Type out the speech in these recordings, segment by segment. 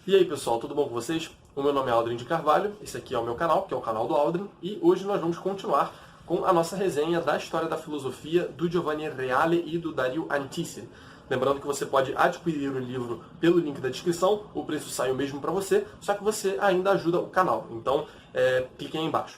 E aí pessoal, tudo bom com vocês? O meu nome é Aldrin de Carvalho, esse aqui é o meu canal, que é o canal do Aldrin, e hoje nós vamos continuar com a nossa resenha da história da filosofia do Giovanni Reale e do Dario Antissi. Lembrando que você pode adquirir o livro pelo link da descrição, o preço sai o mesmo para você, só que você ainda ajuda o canal, então clique aí embaixo.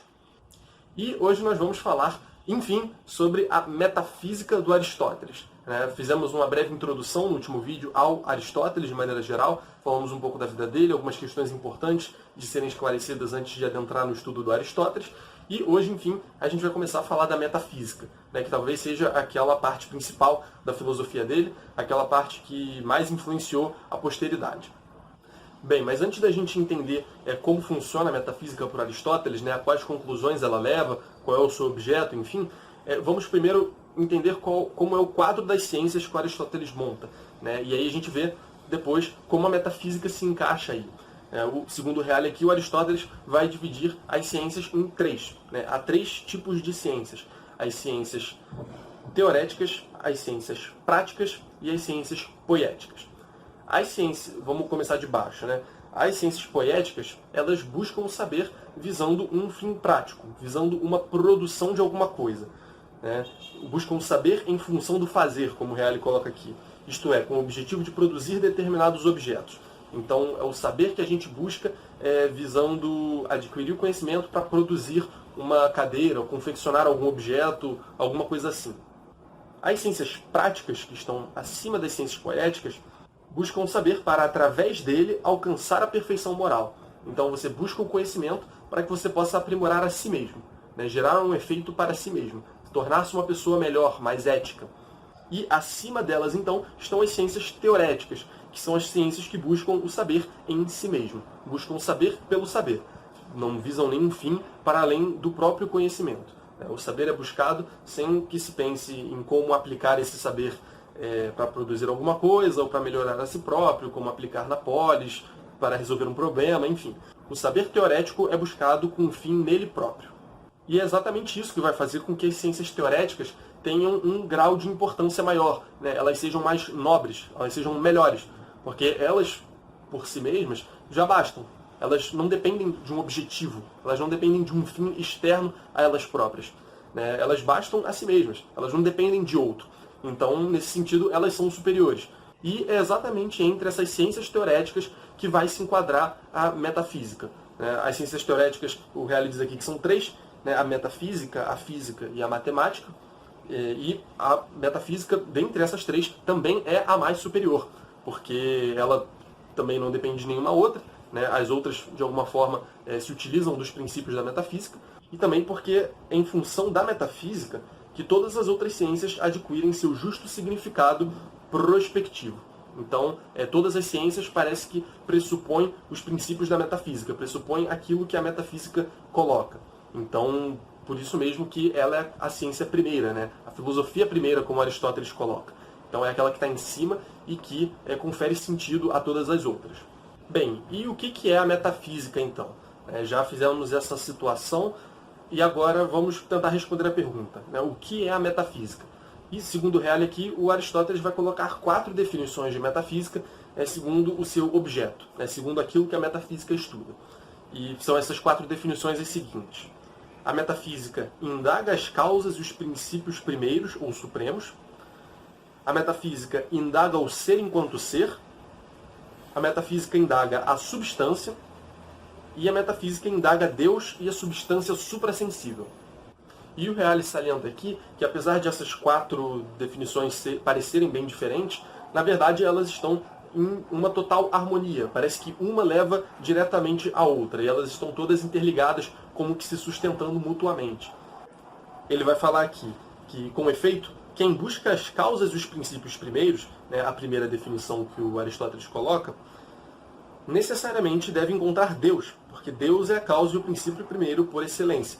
E hoje nós vamos falar, enfim, sobre a metafísica do Aristóteles. Fizemos uma breve introdução no último vídeo ao Aristóteles, de maneira geral, falamos um pouco da vida dele, algumas questões importantes de serem esclarecidas antes de adentrar no estudo do Aristóteles, e hoje, enfim, a gente vai começar a falar da metafísica, que talvez seja aquela parte principal da filosofia dele, aquela parte que mais influenciou a posteridade. Bem, mas antes da gente entender como funciona a metafísica por Aristóteles, quais conclusões ela leva, qual é o seu objeto, enfim, vamos primeiro entender como é o quadro das ciências que o Aristóteles monta. E aí a gente vê depois como a metafísica se encaixa aí. Segundo o Reale aqui, o Aristóteles vai dividir as ciências em três. Há três tipos de ciências. As ciências teoréticas, as ciências práticas e as ciências poéticas. As ciências, vamos começar de baixo, As ciências poéticas, elas buscam o saber visando um fim prático, visando uma produção de alguma coisa. Buscam o saber em função do fazer, como o Reale coloca aqui. Isto é, com o objetivo de produzir determinados objetos. Então, é o saber que a gente busca visando adquirir o conhecimento para produzir uma cadeira, ou confeccionar algum objeto, alguma coisa assim. As ciências práticas, que estão acima das ciências poéticas, buscam saber para, através dele, alcançar a perfeição moral. Então você busca o conhecimento para que você possa aprimorar a si mesmo, gerar um efeito para si mesmo, tornar-se uma pessoa melhor, mais ética. E acima delas, então, estão as ciências teoréticas, que são as ciências que buscam o saber em si mesmo, buscam o saber pelo saber. Não visam nenhum fim para além do próprio conhecimento. O saber é buscado sem que se pense em como aplicar esse saber para produzir alguma coisa, ou para melhorar a si próprio, como aplicar na polis, para resolver um problema, enfim. O saber teorético é buscado com um fim nele próprio. E é exatamente isso que vai fazer com que as ciências teoréticas tenham um grau de importância maior, elas sejam mais nobres, elas sejam melhores, porque elas, por si mesmas, já bastam. Elas não dependem de um objetivo, elas não dependem de um fim externo a elas próprias. Elas bastam a si mesmas, elas não dependem de outro. Então, nesse sentido, elas são superiores. E é exatamente entre essas ciências teoréticas que vai se enquadrar a metafísica. As ciências teoréticas, o Reale diz aqui que são três, a metafísica, a física e a matemática. E a metafísica, dentre essas três, também é a mais superior, porque ela também não depende de nenhuma outra. As outras, de alguma forma, se utilizam dos princípios da metafísica. E também porque, em função da metafísica, que todas as outras ciências adquirem seu justo significado prospectivo. Então, todas as ciências parece que pressupõem os princípios da metafísica, pressupõem aquilo que a metafísica coloca. Então, por isso mesmo que ela é a ciência primeira, a filosofia primeira, como Aristóteles coloca. Então, é aquela que está em cima e que confere sentido a todas as outras. Bem, e o que é a metafísica, então? Já fizemos essa situação. E agora vamos tentar responder a pergunta. O que é a metafísica? E segundo o Reale aqui, o Aristóteles vai colocar 4 definições de metafísica segundo o seu objeto, segundo aquilo que a metafísica estuda. E são essas 4 definições as seguintes. A metafísica indaga as causas e os princípios primeiros ou supremos. A metafísica indaga o ser enquanto ser. A metafísica indaga a substância. E a metafísica indaga Deus e a substância suprassensível. E o Reale salienta aqui que, apesar de essas 4 definições parecerem bem diferentes, na verdade elas estão em uma total harmonia. Parece que uma leva diretamente à outra, e elas estão todas interligadas, como que se sustentando mutuamente. Ele vai falar aqui que, com efeito, quem busca as causas e os princípios primeiros, a primeira definição que o Aristóteles coloca, necessariamente deve encontrar Deus, porque Deus é a causa e o princípio primeiro por excelência.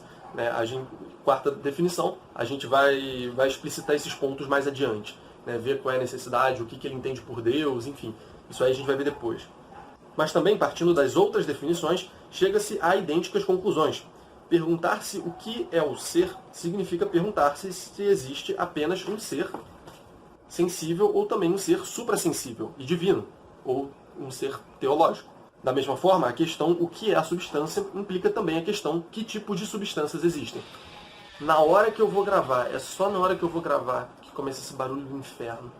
Quarta definição, a gente vai explicitar esses pontos mais adiante, ver qual é a necessidade, o que ele entende por Deus, enfim, isso aí a gente vai ver depois. Mas também, partindo das outras definições, chega-se a idênticas conclusões. Perguntar-se o que é o ser significa perguntar-se se existe apenas um ser sensível ou também um ser suprassensível e divino, ou um ser teológico. Da mesma forma, a questão o que é a substância implica também a questão que tipo de substâncias existem. Na hora que eu vou gravar, é só na hora que eu vou gravar que começa esse barulho do inferno.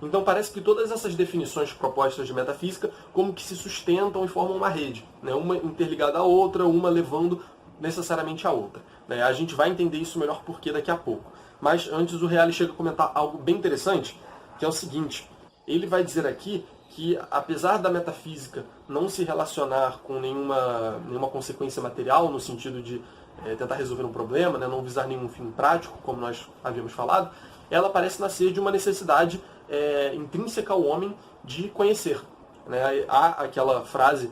Então parece que todas essas definições propostas de metafísica como que se sustentam e formam uma rede, né? Uma interligada à outra, uma levando necessariamente à outra, né? A gente vai entender isso melhor porque daqui a pouco. Mas antes o Reale chega a comentar algo bem interessante, que é o seguinte: ele vai dizer aqui que apesar da metafísica não se relacionar com nenhuma consequência material, no sentido de tentar resolver um problema, né, não visar nenhum fim prático, como nós havíamos falado, ela parece nascer de uma necessidade intrínseca ao homem de conhecer. Né? Há aquela frase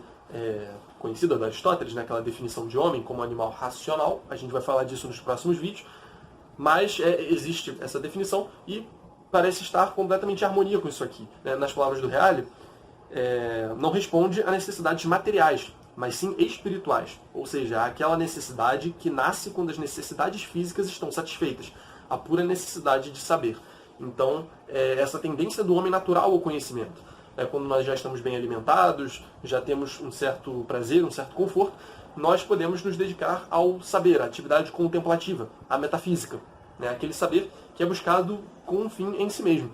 conhecida de Aristóteles, né, aquela definição de homem como animal racional, a gente vai falar disso nos próximos vídeos, mas existe essa definição e parece estar completamente em harmonia com isso aqui. Né? Nas palavras do Reale, não responde a necessidades materiais, mas sim espirituais. Ou seja, aquela necessidade que nasce quando as necessidades físicas estão satisfeitas. A pura necessidade de saber. Então, essa tendência do homem natural ao conhecimento. Quando nós já estamos bem alimentados, já temos um certo prazer, um certo conforto, nós podemos nos dedicar ao saber, à atividade contemplativa, à metafísica. Né? Aquele saber que é buscado com um fim em si mesmo.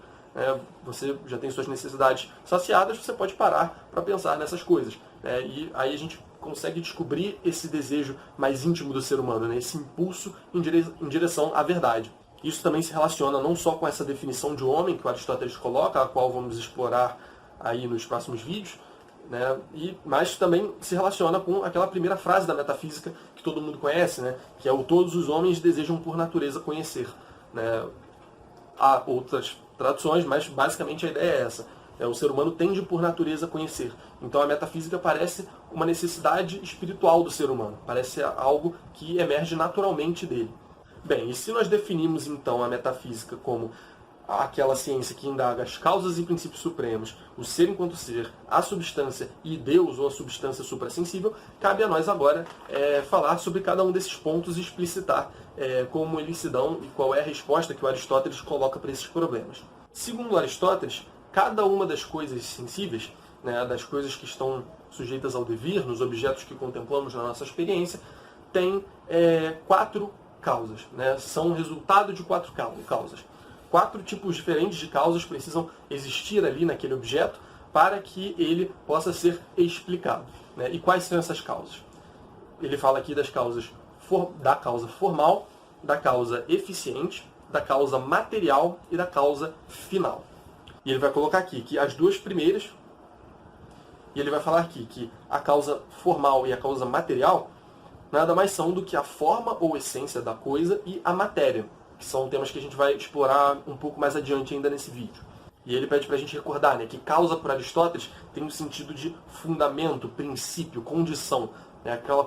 Você já tem suas necessidades saciadas, você pode parar para pensar nessas coisas. E aí a gente consegue descobrir esse desejo mais íntimo do ser humano, né? Esse impulso em direção à verdade. Isso também se relaciona não só com essa definição de homem que o Aristóteles coloca, a qual vamos explorar aí nos próximos vídeos, né? Mas também se relaciona com aquela primeira frase da metafísica que todo mundo conhece, né? Que é o todos os homens desejam por natureza conhecer. Né? Há outras traduções, mas basicamente a ideia é essa. O ser humano tende por natureza a conhecer. Então a metafísica parece uma necessidade espiritual do ser humano. Parece algo que emerge naturalmente dele. Bem, e se nós definimos então a metafísica como aquela ciência que indaga as causas e princípios supremos, o ser enquanto ser, a substância e Deus, ou a substância suprassensível, cabe a nós agora falar sobre cada um desses pontos e explicitar como eles se dão e qual é a resposta que o Aristóteles coloca para esses problemas. Segundo Aristóteles, cada uma das coisas sensíveis, né, das coisas que estão sujeitas ao devir, nos objetos que contemplamos na nossa experiência, tem 4 causas. Né? São resultado de 4 causas. 4 tipos diferentes de causas precisam existir ali naquele objeto para que ele possa ser explicado. Né? E quais são essas causas? Ele fala aqui das causas da causa formal, da causa eficiente, da causa material e da causa final. E ele vai colocar aqui que as duas primeiras, e ele vai falar aqui que a causa formal e a causa material nada mais são do que a forma ou essência da coisa e a matéria, que são temas que a gente vai explorar um pouco mais adiante ainda nesse vídeo. E ele pede para a gente recordar, né, que causa por Aristóteles tem um sentido de fundamento, princípio, condição. Né, aquelas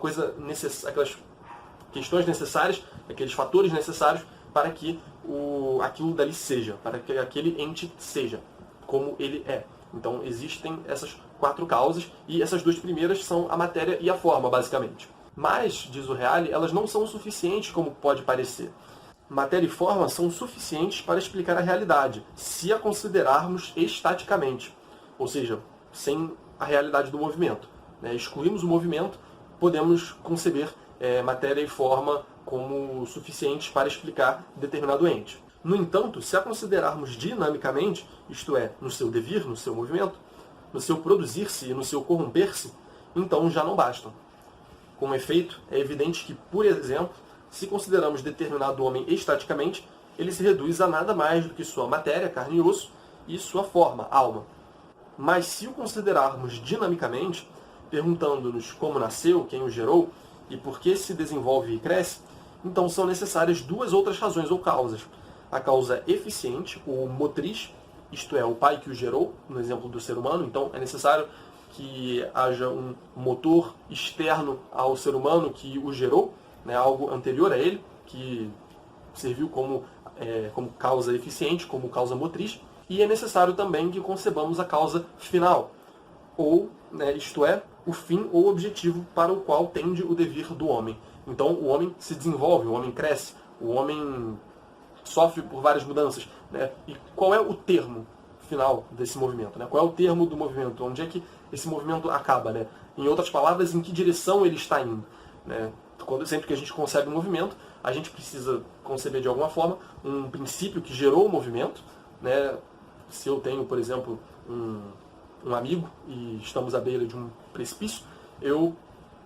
questões necessárias, aqueles fatores necessários para que aquilo dali seja, para que aquele ente seja como ele é. Então existem essas 4 causas e essas duas primeiras são a matéria e a forma, basicamente. Mas, diz o Reale, elas não são suficientes como pode parecer. Matéria e forma são suficientes para explicar a realidade, se a considerarmos estaticamente, ou seja, sem a realidade do movimento. Né? Excluímos o movimento, podemos conceber matéria e forma como suficientes para explicar determinado ente. No entanto, se a considerarmos dinamicamente, isto é, no seu devir, no seu movimento, no seu produzir-se e no seu corromper-se, então já não bastam. Com efeito, é evidente que, por exemplo, se consideramos determinado homem estaticamente, ele se reduz a nada mais do que sua matéria, carne e osso, e sua forma, alma. Mas se o considerarmos dinamicamente, perguntando-nos como nasceu, quem o gerou e por que se desenvolve e cresce, então são necessárias 2 outras razões ou causas. A causa eficiente, ou motriz, isto é, o pai que o gerou, no exemplo do ser humano, então é necessário que haja um motor externo ao ser humano que o gerou, né, algo anterior a ele, que serviu como causa eficiente, como causa motriz, e é necessário também que concebamos a causa final, ou, né, isto é, o fim ou objetivo para o qual tende o devir do homem. Então o homem se desenvolve, o homem cresce, o homem sofre por várias mudanças. Né? E qual é o termo final desse movimento? Né? Qual é o termo do movimento? Onde é que esse movimento acaba? Né? Em outras palavras, em que direção ele está indo, né? Sempre que a gente concebe um movimento, a gente precisa conceber de alguma forma um princípio que gerou o movimento, né? Se eu tenho, por exemplo, um amigo e estamos à beira de um precipício,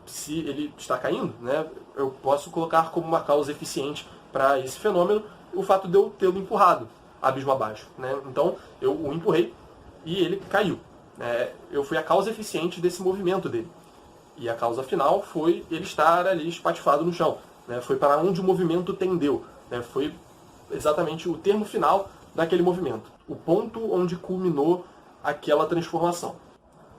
se ele está caindo, né, eu posso colocar como uma causa eficiente para esse fenômeno o fato de eu tê-lo empurrado abismo abaixo, né? Então eu o empurrei e ele caiu. Eu fui a causa eficiente desse movimento dele. E a causa final foi ele estar ali espatifado no chão, né? Foi para onde o movimento tendeu, né? Foi exatamente o termo final daquele movimento, o ponto onde culminou aquela transformação.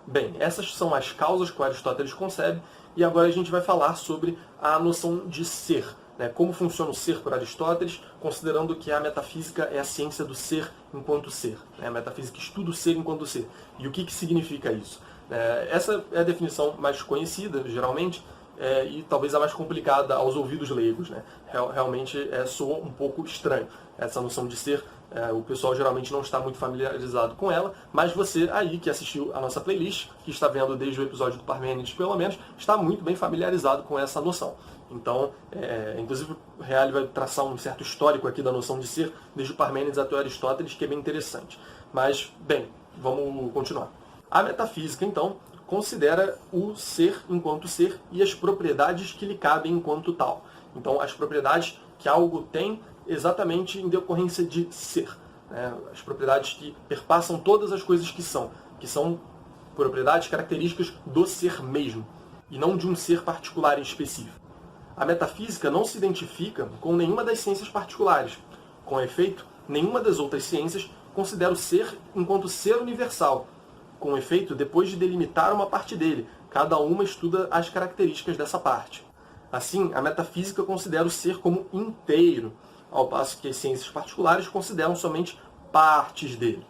Bem, essas são as causas que Aristóteles concebe, e agora a gente vai falar sobre a noção de ser, né? Como funciona o ser para Aristóteles, considerando que a metafísica é a ciência do ser enquanto ser, né? A metafísica estuda o ser enquanto ser. E o que significa isso? Essa é a definição mais conhecida, geralmente, e talvez a mais complicada aos ouvidos leigos, né? Realmente soa um pouco estranho essa noção de ser. O pessoal geralmente não está muito familiarizado com ela, mas você aí que assistiu a nossa playlist, que está vendo desde o episódio do Parmênides pelo menos, está muito bem familiarizado com essa noção. Então, inclusive o Reale vai traçar um certo histórico aqui da noção de ser, desde o Parmênides até o Aristóteles, que é bem interessante. Mas, bem, vamos continuar. A metafísica, então, considera o ser enquanto ser e as propriedades que lhe cabem enquanto tal. Então, as propriedades que algo tem exatamente em decorrência de ser, né? As propriedades que perpassam todas as coisas que são propriedades características do ser mesmo, e não de um ser particular em específico. A metafísica não se identifica com nenhuma das ciências particulares. Com efeito, nenhuma das outras ciências considera o ser enquanto ser universal. Com efeito, depois de delimitar uma parte dele, cada uma estuda as características dessa parte. Assim, a metafísica considera o ser como inteiro, ao passo que as ciências particulares consideram somente partes dele.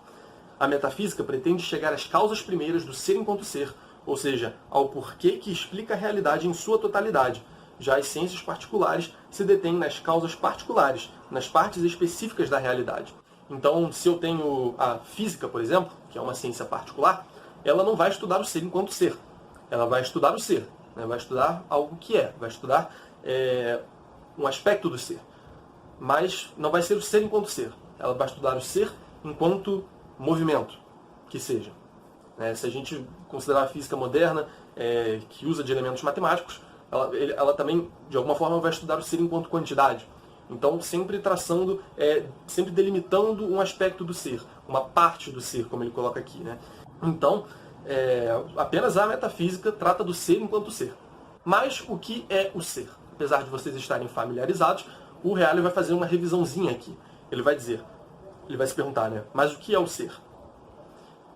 A metafísica pretende chegar às causas primeiras do ser enquanto ser, ou seja, ao porquê que explica a realidade em sua totalidade. Já as ciências particulares se detêm nas causas particulares, nas partes específicas da realidade. Então, se eu tenho a física, por exemplo, que é uma ciência particular, ela não vai estudar o ser enquanto ser. Ela vai estudar o ser, né? Vai estudar algo que vai estudar um aspecto do ser. Mas não vai ser o ser enquanto ser. Ela vai estudar o ser enquanto movimento, que seja. Se a gente considerar a física moderna, que usa de elementos matemáticos, ela também, de alguma forma, vai estudar o ser enquanto quantidade. Então, sempre traçando, sempre delimitando um aspecto do ser, uma parte do ser, como ele coloca aqui, né? Então, apenas a metafísica trata do ser enquanto ser. Mas o que é o ser? Apesar de vocês estarem familiarizados, o Reale vai fazer uma revisãozinha aqui. Ele vai se perguntar, né? Mas o que é o ser?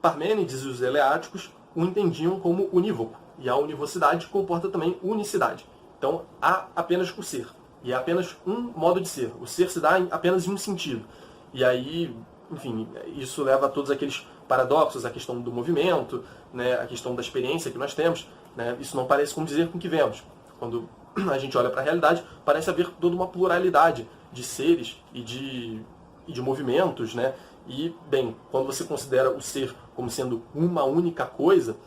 Parmênides e os eleáticos o entendiam como unívoco, e a univocidade comporta também unicidade. Então, há apenas o ser. E é apenas um modo de ser. O ser se dá apenas em um sentido. E aí, enfim, isso leva a todos aqueles paradoxos, a questão do movimento, né, a questão da experiência que nós temos. Né, isso não parece condizer com o que vemos. Quando a gente olha para a realidade, parece haver toda uma pluralidade de seres e de movimentos. Né? E, bem, quando você considera o ser como sendo uma única coisa,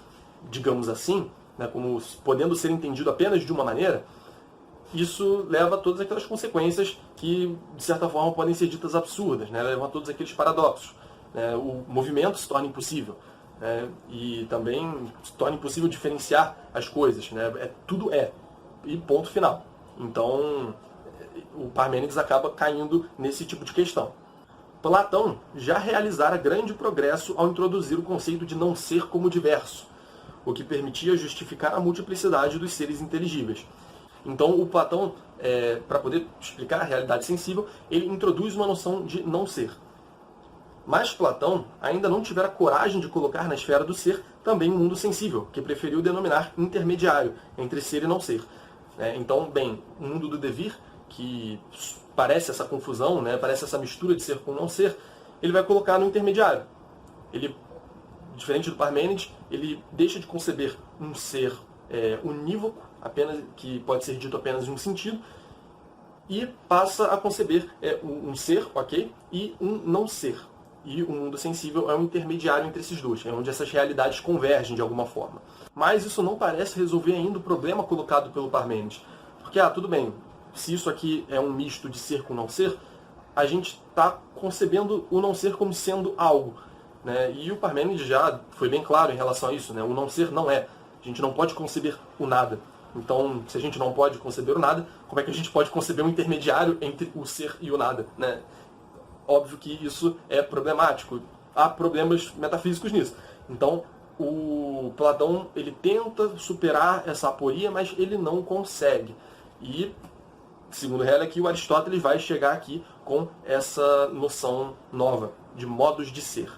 digamos assim, né, como podendo ser entendido apenas de uma maneira, isso leva a todas aquelas consequências que, de certa forma, podem ser ditas absurdas, né? Levam a todos aqueles paradoxos. Né? O movimento se torna impossível, né? E também se torna impossível diferenciar as coisas. Né? Tudo e ponto final. Então, o Parmênides acaba caindo nesse tipo de questão. Platão já realizara grande progresso ao introduzir o conceito de não ser como diverso, o que permitia justificar a multiplicidade dos seres inteligíveis. Então, o Platão, para poder explicar a realidade sensível, ele introduz uma noção de não ser. Mas Platão ainda não tivera coragem de colocar na esfera do ser também um mundo sensível, que preferiu denominar intermediário entre ser e não ser. Então, bem, o mundo do devir, que parece essa confusão, né, parece essa mistura de ser com não ser, ele vai colocar no intermediário. Ele, diferente do Parmênides, ele deixa de conceber um ser unívoco, apenas, que pode ser dito apenas em um sentido, e passa a conceber um ser, ok, e um não ser. e o mundo sensível é um intermediário entre esses dois, é onde essas realidades convergem de alguma forma. Mas isso não parece resolver ainda o problema colocado pelo Parmênides. Porque, tudo bem, se isso aqui é um misto de ser com não ser, a gente está concebendo o não ser como sendo algo, né? E o Parmênides já foi bem claro em relação a isso, né? O não ser não é. A gente não pode conceber o nada. Então, se a gente não pode conceber o nada, como é que a gente pode conceber um intermediário entre o ser e o nada, né? Óbvio que isso é problemático. Há problemas metafísicos nisso. Então, o Platão ele tenta superar essa aporia, mas ele não consegue. E, segundo Hegel, aqui o Aristóteles vai chegar aqui com essa noção nova de modos de ser.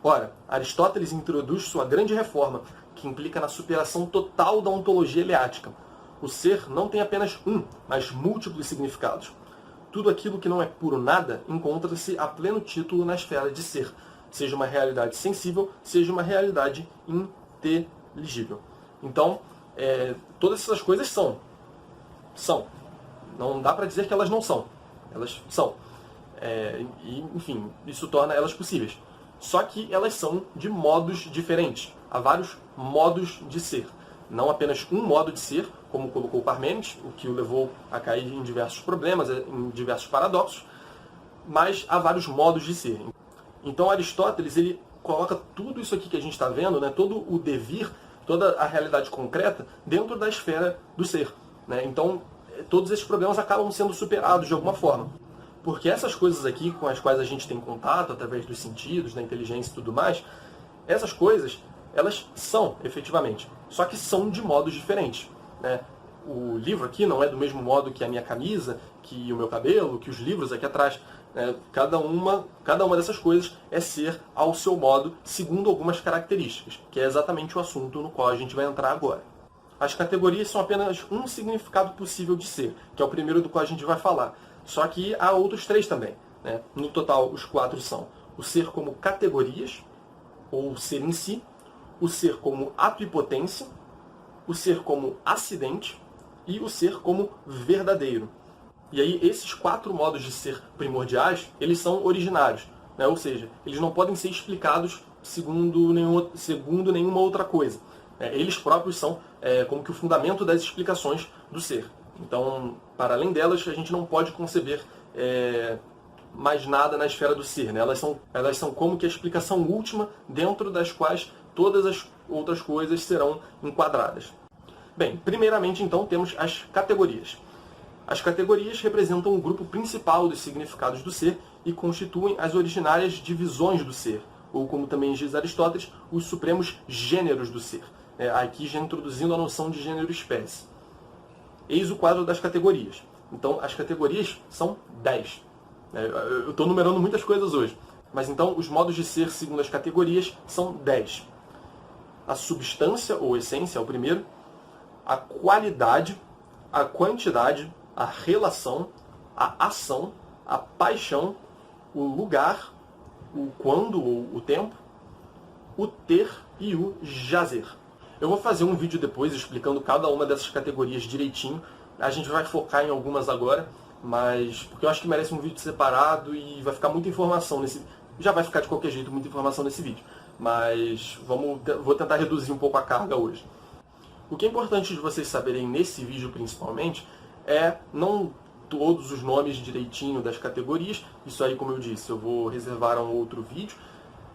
Ora, Aristóteles introduz sua grande reforma, que implica na superação total da ontologia eleática. O ser não tem apenas um, mas múltiplos significados. Tudo aquilo que não é puro nada encontra-se a pleno título na esfera de ser, seja uma realidade sensível, seja uma realidade inteligível. Então, todas essas coisas são. Não dá para dizer que elas não são. Elas são. Enfim, isso torna elas possíveis. Só que elas são de modos diferentes. Há vários modos de ser. Não apenas um modo de ser, como colocou Parmênides, o que o levou a cair em diversos problemas, em diversos paradoxos, mas há vários modos de ser. Então Aristóteles ele coloca tudo isso aqui que a gente está vendo, né, todo o devir, toda a realidade concreta, dentro da esfera do ser, né? Então todos esses problemas acabam sendo superados de alguma forma. Porque essas coisas aqui com as quais a gente tem contato, através dos sentidos, da inteligência e tudo mais, essas coisas, elas são, efetivamente. Só que são de modos diferentes, né? O livro aqui não é do mesmo modo que a minha camisa, que o meu cabelo, que os livros aqui atrás. Né? Cada uma dessas coisas é ser ao seu modo, segundo algumas características, que é exatamente o assunto no qual a gente vai entrar agora. As categorias são apenas um significado possível de ser, que é o primeiro do qual a gente vai falar. Só que há outros 3 também, né? No total, os 4 são o ser como categorias, ou o ser em si, o ser como ato e potência, o ser como acidente e o ser como verdadeiro. E aí, esses 4 modos de ser primordiais, eles são originários, né? Ou seja, eles não podem ser explicados segundo nenhuma outra coisa. Eles próprios são como que o fundamento das explicações do ser. Então, para além delas, a gente não pode conceber mais nada na esfera do ser, né? Elas são como que a explicação última dentro das quais todas as outras coisas serão enquadradas. Bem, primeiramente então temos as categorias. As categorias representam o grupo principal dos significados do ser e constituem as originárias divisões do ser, ou como também diz Aristóteles, os supremos gêneros do ser. Aqui já introduzindo a noção de gênero-espécie. Eis o quadro das categorias. Então, as categorias são 10. Eu estou numerando muitas coisas hoje. Mas então, os modos de ser segundo as categorias são 10. A substância, ou essência, é o primeiro. A qualidade, a quantidade, a relação, a ação, a paixão, o lugar, o quando ou o tempo, o ter e o jazer. Eu vou fazer um vídeo depois explicando cada uma dessas categorias direitinho. A gente vai focar em algumas agora, mas porque eu acho que merece um vídeo separado e vai ficar muita informação nesse. Já vai ficar de qualquer jeito muita informação nesse vídeo, mas vou tentar reduzir um pouco a carga hoje. O que é importante de vocês saberem nesse vídeo principalmente é não todos os nomes direitinho das categorias. Isso aí, como eu disse, eu vou reservar um outro vídeo.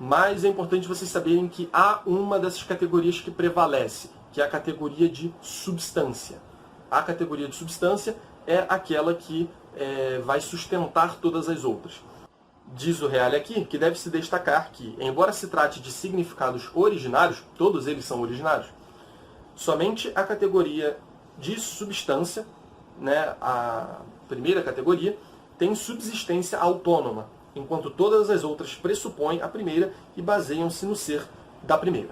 Mas é importante vocês saberem que há uma dessas categorias que prevalece, que é a categoria de substância. A categoria de substância é aquela que vai sustentar todas as outras. Diz o Reale aqui que deve-se destacar que, embora se trate de significados originários, todos eles são originários, somente a categoria de substância, né, a primeira categoria, tem subsistência autônoma, enquanto todas as outras pressupõem a primeira e baseiam-se no ser da primeira.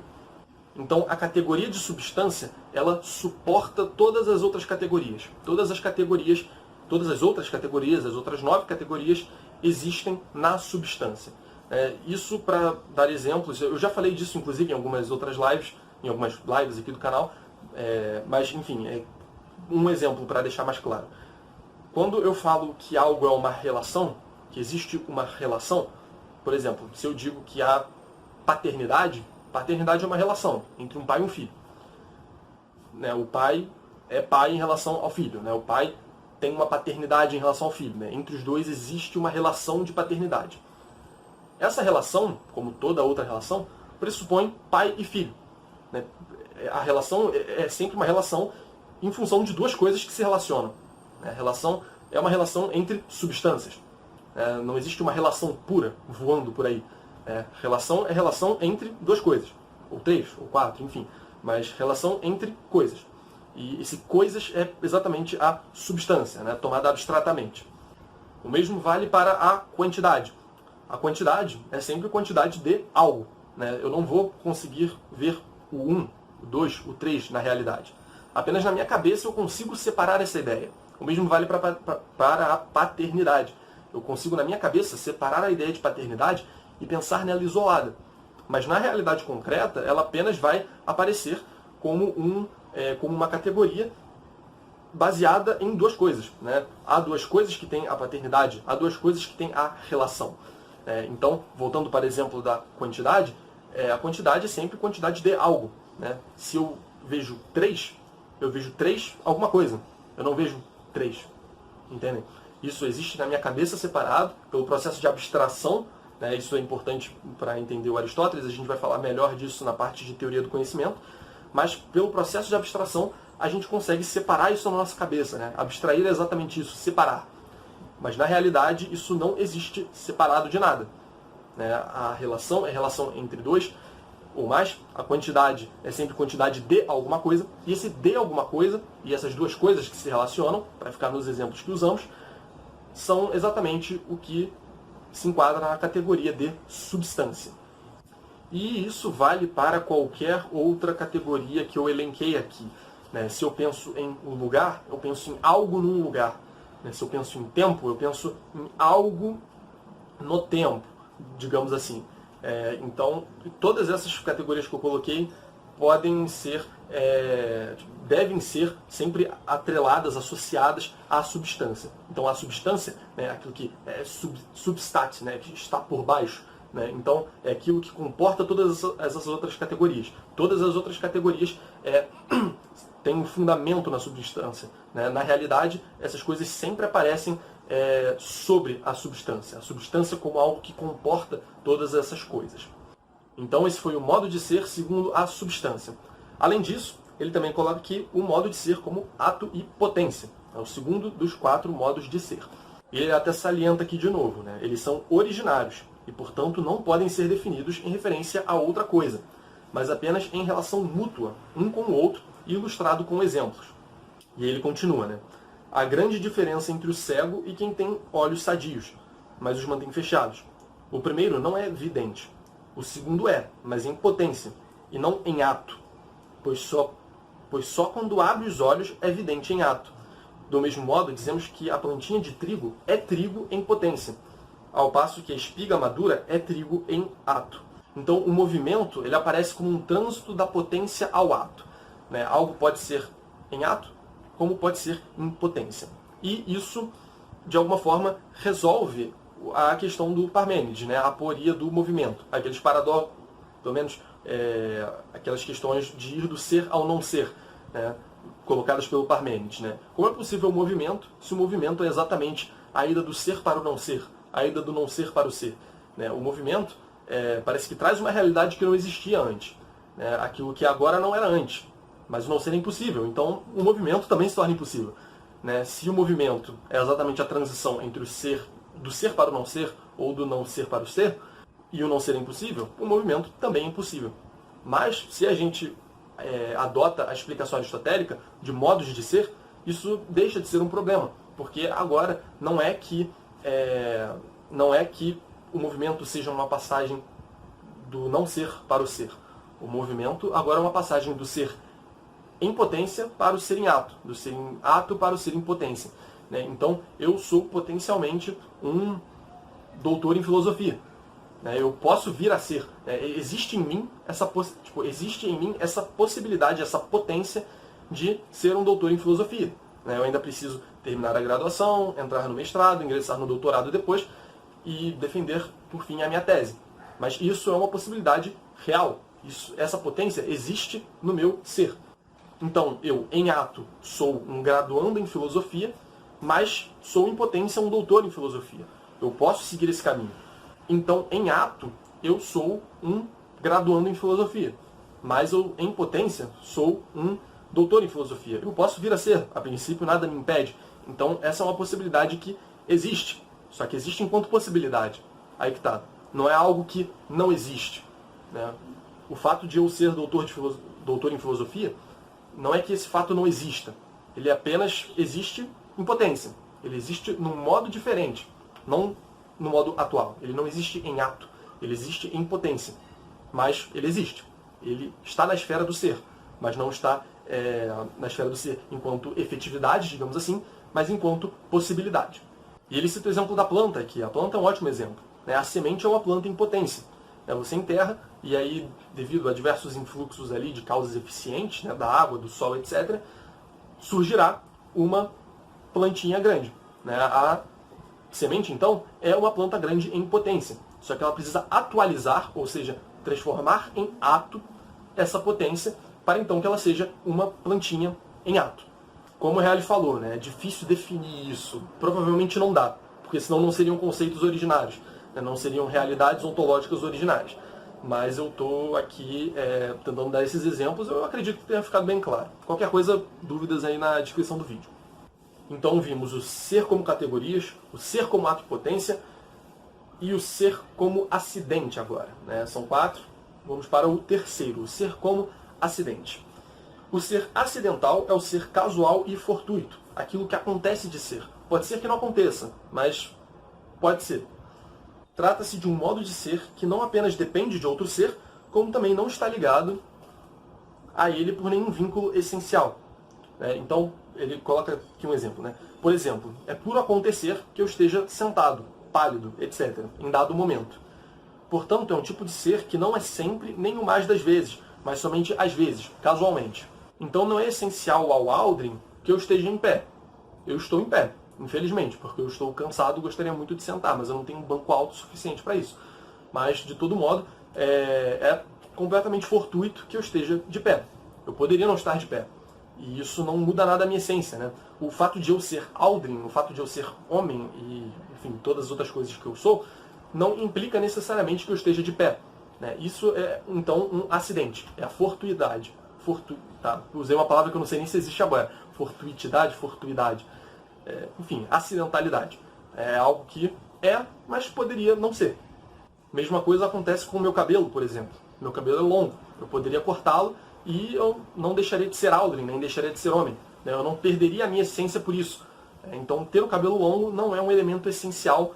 Então, a categoria de substância, ela suporta todas as outras categorias. Todas as outras categorias, as outras 9 categorias, existem na substância. Isso para dar exemplos, eu já falei disso, inclusive, em algumas outras lives, em algumas lives aqui do canal, mas, enfim, um exemplo para deixar mais claro. Quando eu falo que algo é uma relação, que existe uma relação, Por exemplo, se eu digo que a paternidade é uma relação entre um pai e um filho. Né? O pai é pai em relação ao filho. Né? O pai tem uma paternidade em relação ao filho. Né? Entre os dois existe uma relação de paternidade. Essa relação, como toda outra relação, pressupõe pai e filho. Né? A relação é sempre uma relação em função de duas coisas que se relacionam. A relação é uma relação entre substâncias. Não existe uma relação pura voando por aí. Relação é relação entre duas coisas. Ou três, ou quatro, enfim. Mas relação entre coisas. E esse coisas é exatamente a substância, né, tomada abstratamente. O mesmo vale para a quantidade. A quantidade é sempre quantidade de algo. Né? Eu não vou conseguir ver o 1, o 2, o 3 na realidade. Apenas na minha cabeça eu consigo separar essa ideia. O mesmo vale para a paternidade. Eu consigo na minha cabeça separar a ideia de paternidade e pensar nela isolada. Mas na realidade concreta, ela apenas vai aparecer como uma categoria baseada em duas coisas. Né? Há duas coisas que têm a paternidade, há duas coisas que têm a relação. Então, voltando para o exemplo da quantidade, a quantidade é sempre quantidade de algo. Né? Se eu vejo 3, eu vejo 3 alguma coisa. Eu não vejo 3. Entendem? Isso existe na minha cabeça separado pelo processo de abstração. Né? Isso é importante para entender o Aristóteles. A gente vai falar melhor disso na parte de teoria do conhecimento. Mas pelo processo de abstração, a gente consegue separar isso na nossa cabeça. Né? Abstrair é exatamente isso, separar. Mas na realidade isso não existe separado de nada. Né? A relação é relação entre dois ou mais. A quantidade é sempre quantidade de alguma coisa. E esse de alguma coisa, e essas duas coisas que se relacionam, para ficar nos exemplos que usamos, são exatamente o que se enquadra na categoria de substância. E isso vale para qualquer outra categoria que eu elenquei aqui. Né? Se eu penso em um lugar, eu penso em algo num lugar. Né? Se eu penso em tempo, eu penso em algo no tempo, digamos assim. Então, todas essas categorias que eu coloquei devem ser sempre atreladas, associadas à substância. Então, a substância, né, aquilo que é substat, né, que está por baixo, né, então é aquilo que comporta todas essas outras categorias. Todas as outras categorias têm um fundamento na substância. Né? Na realidade, essas coisas sempre aparecem sobre a substância como algo que comporta todas essas coisas. Então esse foi o modo de ser segundo a substância. Além disso, ele também coloca aqui o modo de ser como ato e potência. É o segundo dos 4 modos de ser. E ele até salienta aqui de novo, né? Eles são originários e, portanto, não podem ser definidos em referência a outra coisa, mas apenas em relação mútua, um com o outro, e ilustrado com exemplos. E ele continua, né? Há grande diferença entre o cego e quem tem olhos sadios, mas os mantém fechados. O primeiro não é vidente. O segundo mas em potência, e não em ato, pois só quando abre os olhos é vidente em ato. Do mesmo modo, dizemos que a plantinha de trigo é trigo em potência, ao passo que a espiga madura é trigo em ato. Então, o movimento ele aparece como um trânsito da potência ao ato. Né? Algo pode ser em ato, como pode ser em potência. E isso, de alguma forma, resolve a questão do Parmênides, né? A aporia do movimento. Aqueles paradoxos, pelo menos aquelas questões de ir do ser ao não ser, né? Colocadas pelo Parmênides. Né? Como é possível o movimento se o movimento é exatamente a ida do ser para o não ser, a ida do não ser para o ser? Né? O movimento parece que traz uma realidade que não existia antes. Né? Aquilo que agora não era antes. Mas o não ser é impossível. Então o movimento também se torna impossível. Né? Se o movimento é exatamente a transição entre o ser, do ser para o não ser, ou do não ser para o ser, e o não ser é impossível, o movimento também é impossível. Mas se a gente adota a explicação aristotélica de modos de ser, isso deixa de ser um problema. Porque agora não é que o movimento seja uma passagem do não ser para o ser. O movimento agora é uma passagem do ser em potência para o ser em ato, do ser em ato para o ser em potência. Né? Então, eu sou potencialmente um doutor em filosofia. Né? Eu posso vir a ser. Existe em mim essa possibilidade, essa potência de ser um doutor em filosofia. Né? Eu ainda preciso terminar a graduação, entrar no mestrado, ingressar no doutorado depois, e defender, por fim, a minha tese. Mas isso é uma possibilidade real. Essa potência existe no meu ser. Então, eu, em ato, sou um graduando em filosofia, mas sou em potência um doutor em filosofia. Eu posso seguir esse caminho. Então, em ato, eu sou um graduando em filosofia, mas eu, em potência, sou um doutor em filosofia. Eu posso vir a ser, a princípio nada me impede. Então, essa é uma possibilidade que existe. Só que existe enquanto possibilidade. Aí que tá. Não é algo que não existe, né? O fato de eu ser doutor em filosofia não é que esse fato não exista. Ele apenas existe em potência. Ele existe num modo diferente, não no modo atual. Ele não existe em ato. Ele existe em potência. Mas ele existe. Ele está na esfera do ser, mas não está na esfera do ser enquanto efetividade, digamos assim, mas enquanto possibilidade. E ele cita o exemplo da planta aqui. A planta é um ótimo exemplo, né? A semente é uma planta em potência. Você enterra, e aí, devido a diversos influxos ali de causas eficientes, né, da água, do sol, etc., surgirá uma plantinha grande, né? A semente, então, é uma planta grande em potência. Só que ela precisa atualizar, ou seja, transformar em ato essa potência para então que ela seja uma plantinha em ato. Como o Reale falou, né, é difícil definir isso. Provavelmente não dá, porque senão não seriam conceitos originários, né, não seriam realidades ontológicas originárias. Mas eu estou aqui tentando dar esses exemplos, eu acredito que tenha ficado bem claro. Qualquer coisa, dúvidas aí na descrição do vídeo. Então vimos o ser como categorias, o ser como ato e potência, e o ser como acidente agora, né? São 4. Vamos para o terceiro, o ser como acidente. O ser acidental é o ser casual e fortuito, aquilo que acontece de ser. Pode ser que não aconteça, mas pode ser. Trata-se de um modo de ser que não apenas depende de outro ser, como também não está ligado a ele por nenhum vínculo essencial. Então, ele coloca aqui um exemplo, né? Por exemplo, é puro acontecer que eu esteja sentado, pálido, etc., em dado momento. Portanto, é um tipo de ser que não é sempre nem o mais das vezes, mas somente às vezes, casualmente. Então não é essencial ao Aldrin que eu esteja em pé. Eu estou em pé, infelizmente, porque eu estou cansado e gostaria muito de sentar, mas eu não tenho um banco alto o suficiente para isso. Mas, de todo modo, é completamente fortuito que eu esteja de pé. Eu poderia não estar de pé. E isso não muda nada a minha essência, né? O fato de eu ser Aldrin, o fato de eu ser homem e, enfim, todas as outras coisas que eu sou, não implica necessariamente que eu esteja de pé, né? Isso é, então, um acidente. É a fortuidade. Tá? Usei uma palavra que eu não sei nem se existe agora. Fortuidade. Enfim, acidentalidade. É algo que mas poderia não ser. Mesma coisa acontece com o meu cabelo, por exemplo. Meu cabelo é longo. Eu poderia cortá-lo e eu não deixaria de ser Aldrin, nem deixaria de ser homem. Eu não perderia a minha essência por isso. Então, ter o cabelo longo não é um elemento essencial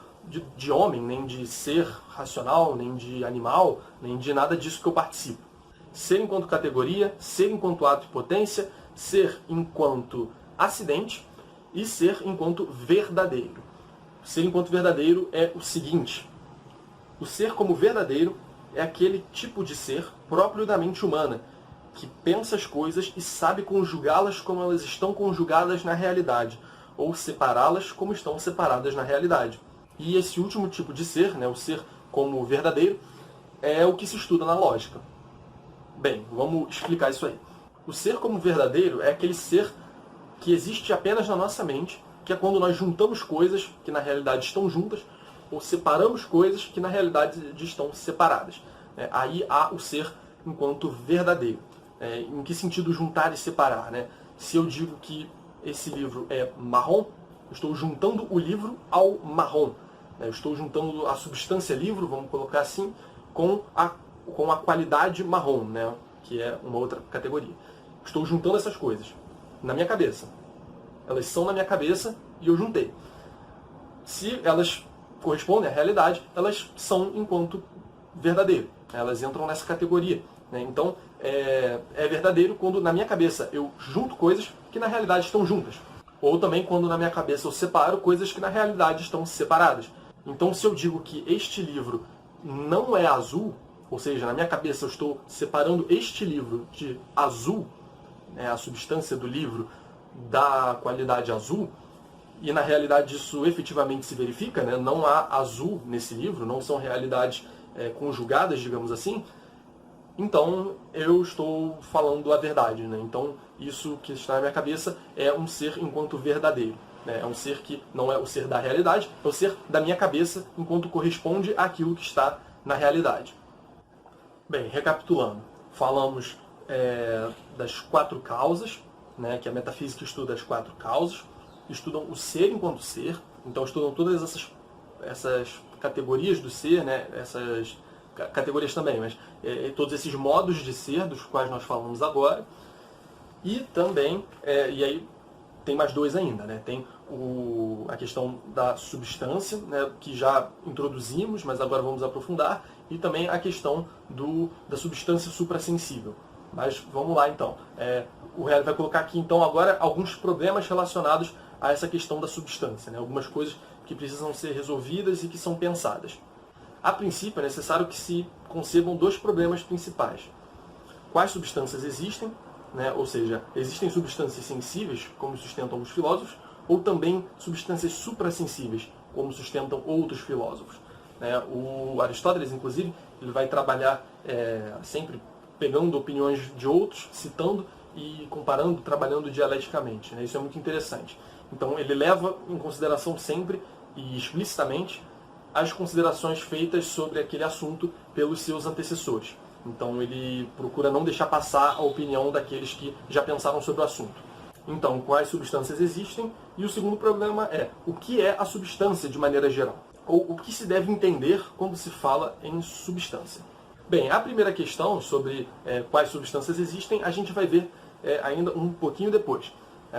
de homem, nem de ser racional, nem de animal, nem de nada disso que eu participo. Ser enquanto categoria, ser enquanto ato e potência, ser enquanto acidente e ser enquanto verdadeiro. Ser enquanto verdadeiro é o seguinte: o ser como verdadeiro é aquele tipo de ser próprio da mente humana, que pensa as coisas e sabe conjugá-las como elas estão conjugadas na realidade, ou separá-las como estão separadas na realidade. E esse último tipo de ser, né, o ser como verdadeiro, é o que se estuda na lógica. Bem, vamos explicar isso aí. O ser como verdadeiro é aquele ser que existe apenas na nossa mente, que é quando nós juntamos coisas que na realidade estão juntas, ou separamos coisas que na realidade estão separadas. Aí há o ser enquanto verdadeiro. Em que sentido juntar e separar, né? Se eu digo que esse livro é marrom, eu estou juntando o livro ao marrom. Eu estou juntando a substância livro, vamos colocar assim, com a qualidade marrom, né? Que é uma outra categoria. Estou juntando essas coisas na minha cabeça. Elas são na minha cabeça e eu juntei. Se elas correspondem à realidade, elas são enquanto verdadeiro. Elas entram nessa categoria. Então, é verdadeiro quando na minha cabeça eu junto coisas que na realidade estão juntas. Ou também quando na minha cabeça eu separo coisas que na realidade estão separadas. Então, se eu digo que este livro não é azul, ou seja, na minha cabeça eu estou separando este livro de azul, a substância do livro da qualidade azul, e na realidade isso efetivamente se verifica, né? Não há azul nesse livro, não são realidades conjugadas, digamos assim, então eu estou falando a verdade, né? Então isso que está na minha cabeça é um ser enquanto verdadeiro, né? É um ser que não é o ser da realidade, é o ser da minha cabeça enquanto corresponde àquilo que está na realidade. Bem, recapitulando, falamos das 4 causas, né? Que a metafísica estuda as 4 causas, estudam o ser enquanto ser, então estudam todas essas categorias do ser, né? Essas categorias também, mas todos esses modos de ser dos quais nós falamos agora. E também, e aí tem mais 2 ainda, né? Tem a questão da substância, né? Que já introduzimos, mas agora vamos aprofundar, e também a questão da substância suprassensível. Mas vamos lá então. O Reale vai colocar aqui então agora alguns problemas relacionados a essa questão da substância, né? Algumas coisas que precisam ser resolvidas e que são pensadas. A princípio, é necessário que se concebam 2 problemas principais. Quais substâncias existem, né? Ou seja, existem substâncias sensíveis, como sustentam os filósofos, ou também substâncias suprassensíveis, como sustentam outros filósofos. O Aristóteles, inclusive, ele vai trabalhar sempre pegando opiniões de outros, citando e comparando, trabalhando dialeticamente, né? Isso é muito interessante. Então, ele leva em consideração sempre e explicitamente as considerações feitas sobre aquele assunto pelos seus antecessores. Então ele procura não deixar passar a opinião daqueles que já pensaram sobre o assunto. Então, quais substâncias existem? E o segundo problema é o que é a substância de maneira geral? Ou o que se deve entender quando se fala em substância? Bem, a primeira questão sobre quais substâncias existem, a gente vai ver ainda um pouquinho depois.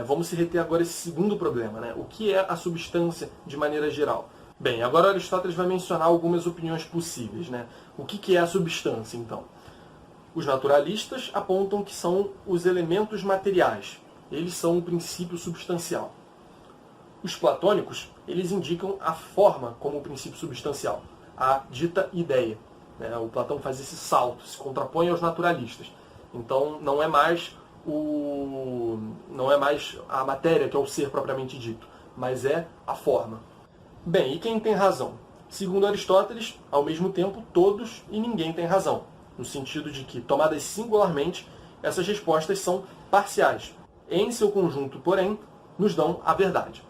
Vamos se reter agora esse segundo problema, né? O que é a substância de maneira geral? Bem, agora Aristóteles vai mencionar algumas opiniões possíveis, né? O que é a substância, então? Os naturalistas apontam que são os elementos materiais. Eles são o princípio substancial. Os platônicos, eles indicam a forma como o princípio substancial, a dita ideia, né? O Platão faz esse salto, se contrapõe aos naturalistas. Então não é mais a matéria que é o ser propriamente dito, mas é a forma. Bem, e quem tem razão? Segundo Aristóteles, ao mesmo tempo, todos e ninguém tem razão, no sentido de que, tomadas singularmente, essas respostas são parciais. Em seu conjunto, porém, nos dão a verdade.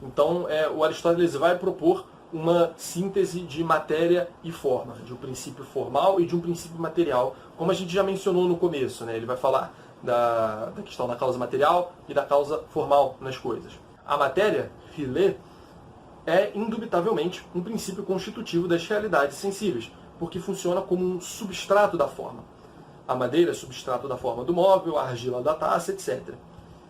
Então, o Aristóteles vai propor uma síntese de matéria e forma, de um princípio formal e de um princípio material, como a gente já mencionou no começo, né? Ele vai falar da questão da causa material e da causa formal nas coisas. A matéria, filé, é indubitavelmente um princípio constitutivo das realidades sensíveis, porque funciona como um substrato da forma. A madeira é substrato da forma do móvel, a argila da taça, etc.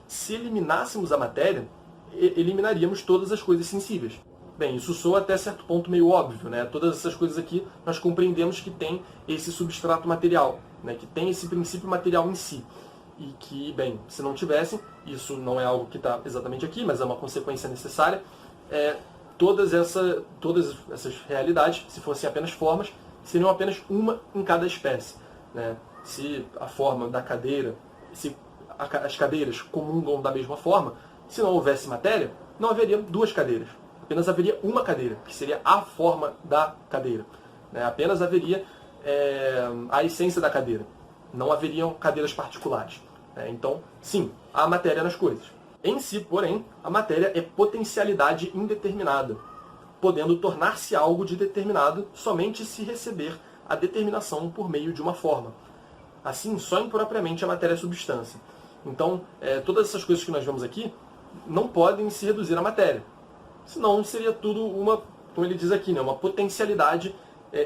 Se eliminássemos a matéria, eliminaríamos todas as coisas sensíveis. Bem, isso soa até certo ponto meio óbvio, né? Todas essas coisas aqui nós compreendemos que tem esse substrato material, né? Que tem esse princípio material em si. E que, bem, se não tivessem, isso não é algo que está exatamente aqui, mas é uma consequência necessária, todas essas realidades, se fossem apenas formas, seriam apenas uma em cada espécie, né? Se a forma da cadeira, se as cadeiras comungam da mesma forma, se não houvesse matéria, não haveria 2 cadeiras. Apenas haveria uma cadeira, que seria a forma da cadeira, né? Apenas haveria a essência da cadeira. Não haveriam cadeiras particulares, né? Então, sim, há matéria nas coisas. Em si, porém, a matéria é potencialidade indeterminada, podendo tornar-se algo de determinado somente se receber a determinação por meio de uma forma. Assim, só impropriamente a matéria é substância. Então, todas essas coisas que nós vemos aqui não podem se reduzir à matéria. Senão seria tudo como ele diz aqui, né, uma potencialidade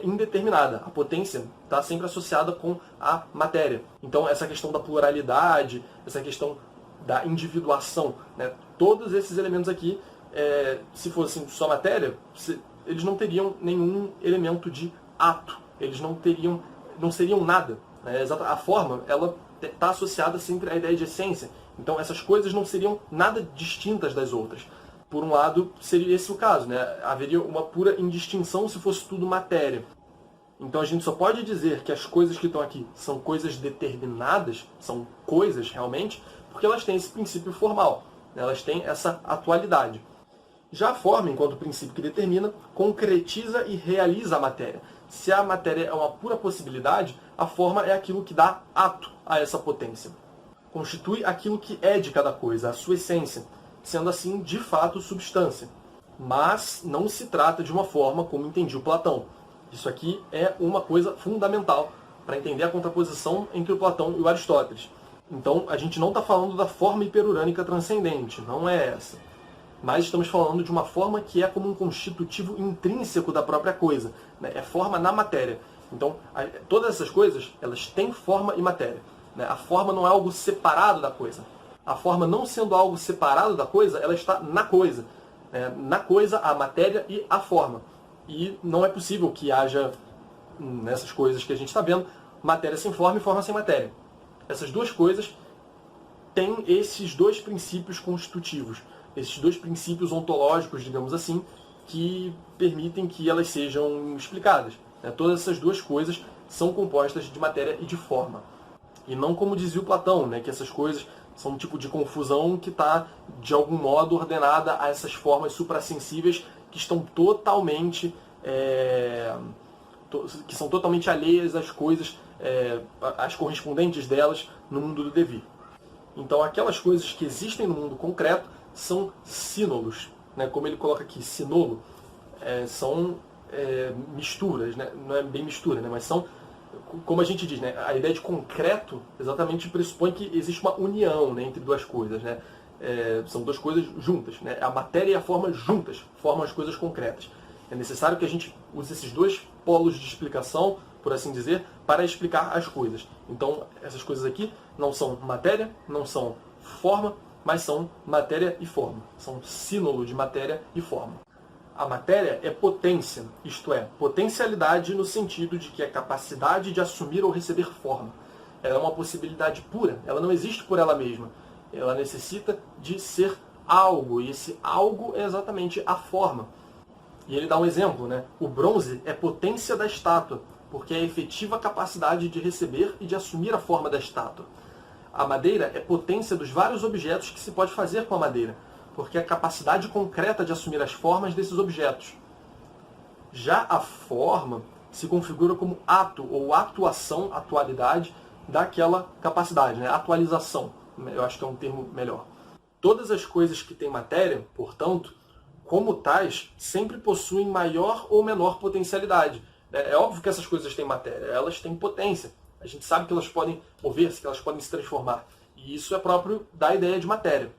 indeterminada. A potência está sempre associada com a matéria. Então, essa questão da pluralidade, essa questão da individuação, né, todos esses elementos aqui, se fossem só matéria, eles não teriam nenhum elemento de ato. Eles não seriam nada, né? A forma, ela está associada sempre à ideia de essência. Então, essas coisas não seriam nada distintas das outras. Por um lado, seria esse o caso, né? Haveria uma pura indistinção se fosse tudo matéria. Então a gente só pode dizer que as coisas que estão aqui são coisas determinadas, são coisas realmente, porque elas têm esse princípio formal, né? Elas têm essa atualidade. Já a forma, enquanto princípio que determina, concretiza e realiza a matéria. Se a matéria é uma pura possibilidade, a forma é aquilo que dá ato a essa potência. Constitui aquilo que é de cada coisa, a sua essência, sendo assim, de fato, substância. Mas não se trata de uma forma como entendia o Platão. Isso aqui é uma coisa fundamental para entender a contraposição entre o Platão e o Aristóteles. Então, a gente não está falando da forma hiperurânica transcendente, não é essa. Mas estamos falando de uma forma que é como um constitutivo intrínseco da própria coisa, né? É forma na matéria. Então, todas essas coisas, elas têm forma e matéria, né? A forma não é algo separado da coisa. A forma não sendo algo separado da coisa, ela está na coisa. Né? Na coisa, a matéria e a forma. E não é possível que haja, nessas coisas que a gente está vendo, matéria sem forma e forma sem matéria. Essas duas coisas têm esses dois princípios constitutivos. Esses dois princípios ontológicos, digamos assim, que permitem que elas sejam explicadas. Todas essas duas coisas são compostas de matéria e de forma. E não como dizia o Platão, né, que essas coisas são um tipo de confusão que está, de algum modo, ordenada a essas formas suprassensíveis que estão totalmente, que são totalmente alheias às coisas, às correspondentes delas no mundo do devir. Então, aquelas coisas que existem no mundo concreto são sínolos, né? Como ele coloca aqui, sinolo, são misturas, né? Não é bem mistura, né? Mas são, como a gente diz, né? A ideia de concreto exatamente pressupõe que existe uma união, né, entre duas coisas, né? São duas coisas juntas, né? A matéria e a forma juntas formam as coisas concretas. É necessário que a gente use esses dois polos de explicação, por assim dizer, para explicar as coisas. Então, essas coisas aqui não são matéria, não são forma, mas são matéria e forma. São sínolo de matéria e forma. A matéria é potência, isto é, potencialidade no sentido de que é capacidade de assumir ou receber forma. Ela é uma possibilidade pura, ela não existe por ela mesma. Ela necessita de ser algo, e esse algo é exatamente a forma. E ele dá um exemplo, né? O bronze é potência da estátua, porque é a efetiva capacidade de receber e de assumir a forma da estátua. A madeira é potência dos vários objetos que se pode fazer com a madeira, porque é a capacidade concreta de assumir as formas desses objetos. Já a forma se configura como ato ou atuação, atualidade, daquela capacidade, né? Atualização, eu acho que é um termo melhor. Todas as coisas que têm matéria, portanto, como tais, sempre possuem maior ou menor potencialidade. É óbvio que essas coisas têm matéria, elas têm potência. A gente sabe que elas podem mover-se, que elas podem se transformar. E isso é próprio da ideia de matéria.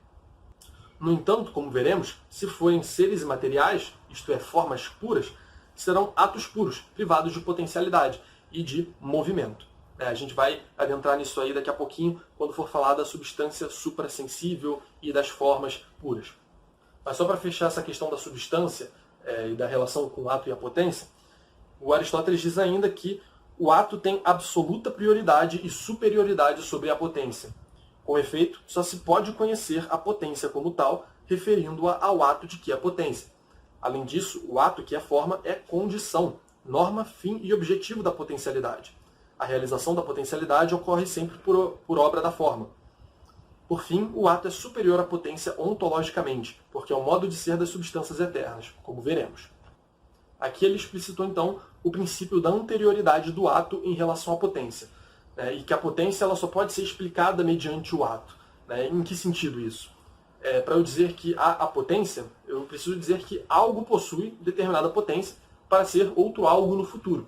No entanto, como veremos, se forem seres imateriais, isto é, formas puras, serão atos puros, privados de potencialidade e de movimento. A gente vai adentrar nisso aí daqui a pouquinho, quando for falar da substância suprassensível e das formas puras. Mas só para fechar essa questão da substância e da relação com o ato e a potência, o Aristóteles diz ainda que o ato tem absoluta prioridade e superioridade sobre a potência. Com efeito, só se pode conhecer a potência como tal, referindo-a ao ato de que é potência. Além disso, o ato que é forma é condição, norma, fim e objetivo da potencialidade. A realização da potencialidade ocorre sempre por obra da forma. Por fim, o ato é superior à potência ontologicamente, porque é o modo de ser das substâncias eternas, como veremos. Aqui ele explicitou, então, o princípio da anterioridade do ato em relação à potência, né, e que a potência ela só pode ser explicada mediante o ato. Né? Em que sentido isso? Para eu dizer que há a potência, eu preciso dizer que algo possui determinada potência para ser outro algo no futuro.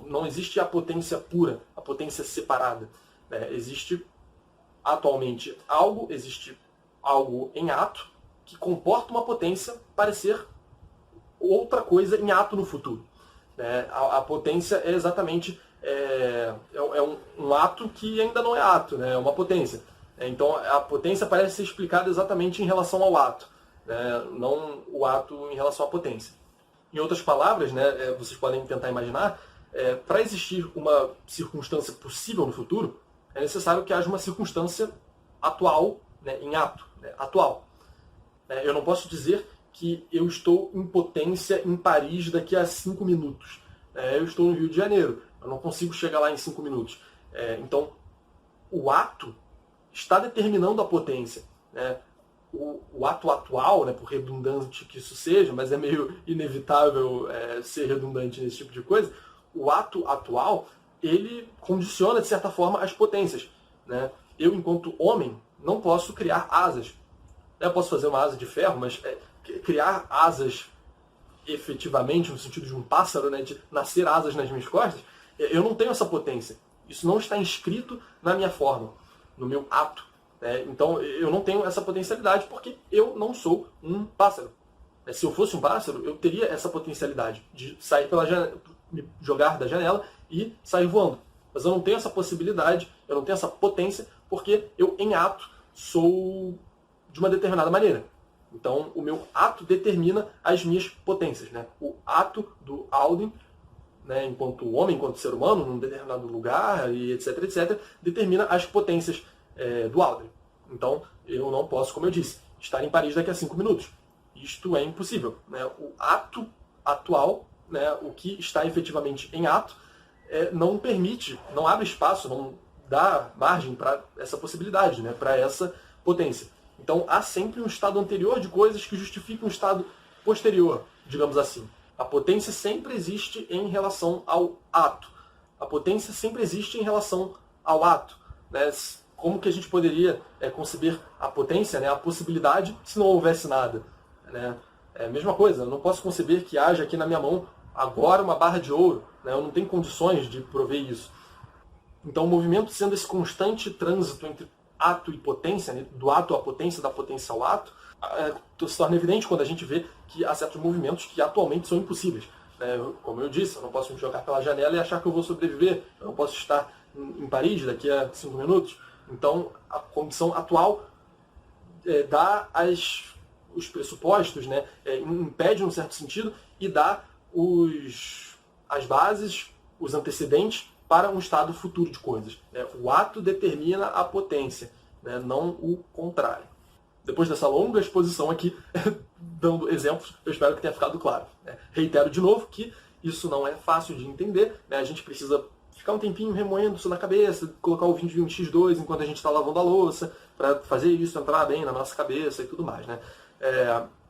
Não existe a potência pura, a potência separada. Existe atualmente existe algo em ato que comporta uma potência para ser outra coisa em ato no futuro. A potência é exatamente um ato que ainda não é ato, né? É uma potência. Então a potência parece ser explicada exatamente em relação ao ato, né? Não o ato em relação à potência. Em outras palavras, né, vocês podem tentar imaginar, para existir uma circunstância possível no futuro, é necessário que haja uma circunstância atual, né, em ato, né, atual. Eu não posso dizer que eu estou em potência em Paris daqui a 5 minutos. Eu estou no Rio de Janeiro, eu não consigo chegar lá em 5 minutos. Então, o ato está determinando a potência. o ato atual, né, por redundante que isso seja, mas é meio inevitável ser redundante nesse tipo de coisa, o ato atual, ele condiciona, de certa forma, as potências. Né? Eu, enquanto homem, não posso criar asas. Eu posso fazer uma asa de ferro, mas criar asas efetivamente, no sentido de um pássaro, né, de nascer asas nas minhas costas, eu não tenho essa potência. Isso não está inscrito na minha forma, no meu ato. Então eu não tenho essa potencialidade porque eu não sou um pássaro. Se eu fosse um pássaro, eu teria essa potencialidade de sair pela janela, me jogar da janela e sair voando. Mas eu não tenho essa possibilidade, eu não tenho essa potência, porque eu, em ato, sou de uma determinada maneira. Então, o meu ato determina as minhas potências. Né? O ato do Alden, né, enquanto homem, enquanto ser humano, num determinado lugar, e etc, etc, determina as potências do Alden. Então, eu não posso, como eu disse, estar em Paris daqui a 5 minutos. Isto é impossível. Né? O ato atual, né, o que está efetivamente em ato, não permite, não abre espaço, não dá margem para essa possibilidade, né, para essa potência. Então, há sempre um estado anterior de coisas que justifica um estado posterior, digamos assim. A potência sempre existe em relação ao ato. A potência sempre existe em relação ao ato. Né? Como que a gente poderia conceber a potência, né, a possibilidade, se não houvesse nada? Né? É a mesma coisa, eu não posso conceber que haja aqui na minha mão agora uma barra de ouro. Né? Eu não tenho condições de prover isso. Então, o movimento sendo esse constante trânsito entre ato e potência, né, do ato à potência, da potência ao ato, se torna evidente quando a gente vê que há certos movimentos que atualmente são impossíveis. Como eu disse, eu não posso me jogar pela janela e achar que eu vou sobreviver. Eu não posso estar em Paris daqui a 5 minutos. Então, a condição atual dá os pressupostos, né, impede, num certo sentido, e dá as bases, os antecedentes, para um estado futuro de coisas. O ato determina a potência, né, não o contrário. Depois dessa longa exposição aqui, dando exemplos, eu espero que tenha ficado claro. Reitero de novo que isso não é fácil de entender, né? A gente precisa ficar um tempinho remoendo isso na cabeça, colocar o 20x2 enquanto a gente está lavando a louça, para fazer isso entrar bem na nossa cabeça e tudo mais. Né?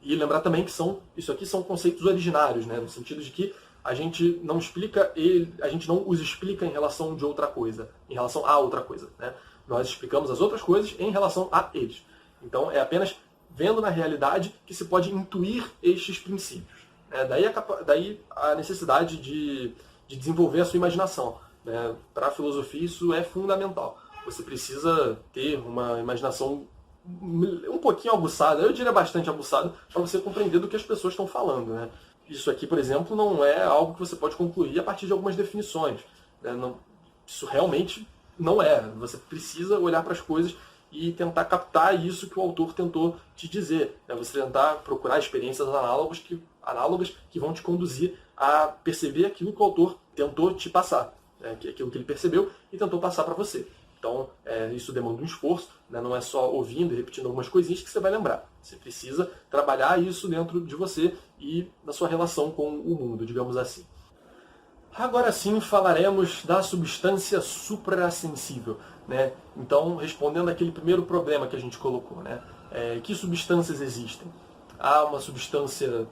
E lembrar também que isso aqui são conceitos originários, né? No sentido de que a gente não explica a gente não os explica em relação de outra coisa, em relação a outra coisa. Né? Nós explicamos as outras coisas em relação a eles. Então é apenas vendo na realidade que se pode intuir estes princípios. Daí a necessidade de desenvolver a sua imaginação. Né? Para a filosofia isso é fundamental. Você precisa ter uma imaginação um pouquinho aguçada, eu diria bastante aguçada, para você compreender do que as pessoas estão falando. Né? Isso aqui, por exemplo, não é algo que você pode concluir a partir de algumas definições. Né? Isso realmente não é. Você precisa olhar para as coisas e tentar captar isso que o autor tentou te dizer. Né? Você tentar procurar experiências análogas que vão te conduzir a perceber aquilo que o autor tentou te passar. Né? Aquilo que ele percebeu e tentou passar para você. Então, isso demanda um esforço, né? Não é só ouvindo e repetindo algumas coisinhas que você vai lembrar. Você precisa trabalhar isso dentro de você e na sua relação com o mundo, digamos assim. Agora sim falaremos da substância suprassensível. Né? Então, respondendo aquele primeiro problema que a gente colocou. Né? Que substâncias existem? Há uma substância,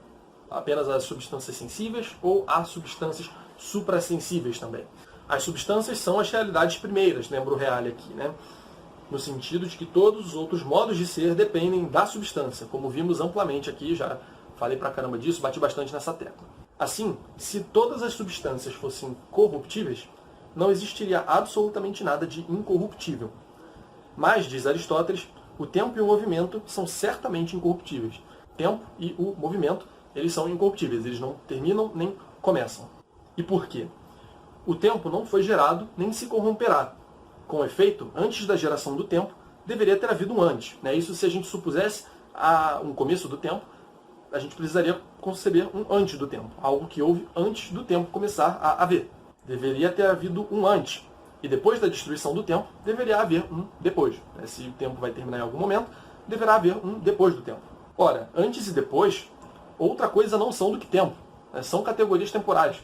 apenas as substâncias sensíveis, ou há substâncias suprassensíveis também? As substâncias são as realidades primeiras, lembra o Reale aqui, né? No sentido de que todos os outros modos de ser dependem da substância, como vimos amplamente aqui, já falei pra caramba disso, bati bastante nessa tecla. Assim, se todas as substâncias fossem corruptíveis, não existiria absolutamente nada de incorruptível. Mas, diz Aristóteles, o tempo e o movimento são certamente incorruptíveis. O tempo e o movimento, eles são incorruptíveis, eles não terminam nem começam. E por quê? O tempo não foi gerado, nem se corromperá. Com efeito, antes da geração do tempo, deveria ter havido um antes. Né? Isso se a gente supusesse um começo do tempo, a gente precisaria conceber um antes do tempo. Algo que houve antes do tempo começar a haver. Deveria ter havido um antes. E depois da destruição do tempo, deveria haver um depois. Né? Se o tempo vai terminar em algum momento, deverá haver um depois do tempo. Ora, antes e depois, outra coisa não são do que tempo. Né? São categorias temporais.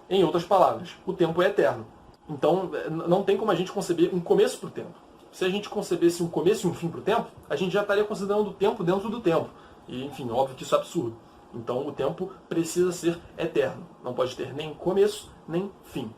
Em outras palavras, o tempo é eterno. Então, não tem como a gente conceber um começo para o tempo. se a gente concebesse um começo e um fim para o tempo, a gente já estaria considerando o tempo dentro do tempo. E, enfim, óbvio que isso é absurdo. Então o tempo precisa ser eterno. Não pode ter nem começo, nem fim.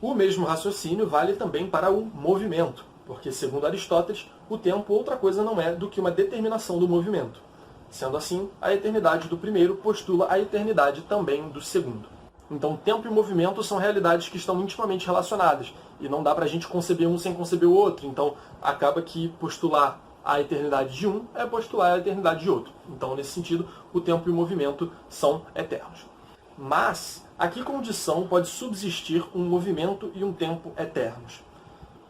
O mesmo raciocínio vale também para o movimento, porque, segundo Aristóteles, o tempo outra coisa não é do que uma determinação do movimento. Sendo assim, a eternidade do primeiro postula a eternidade também do segundo. Então, tempo e movimento são realidades que estão intimamente relacionadas, e não dá para a gente conceber um sem conceber o outro. Então, acaba que postular a eternidade de um é postular a eternidade de outro. Então, nesse sentido, o tempo e o movimento são eternos. Mas, a que condição pode subsistir um movimento e um tempo eternos?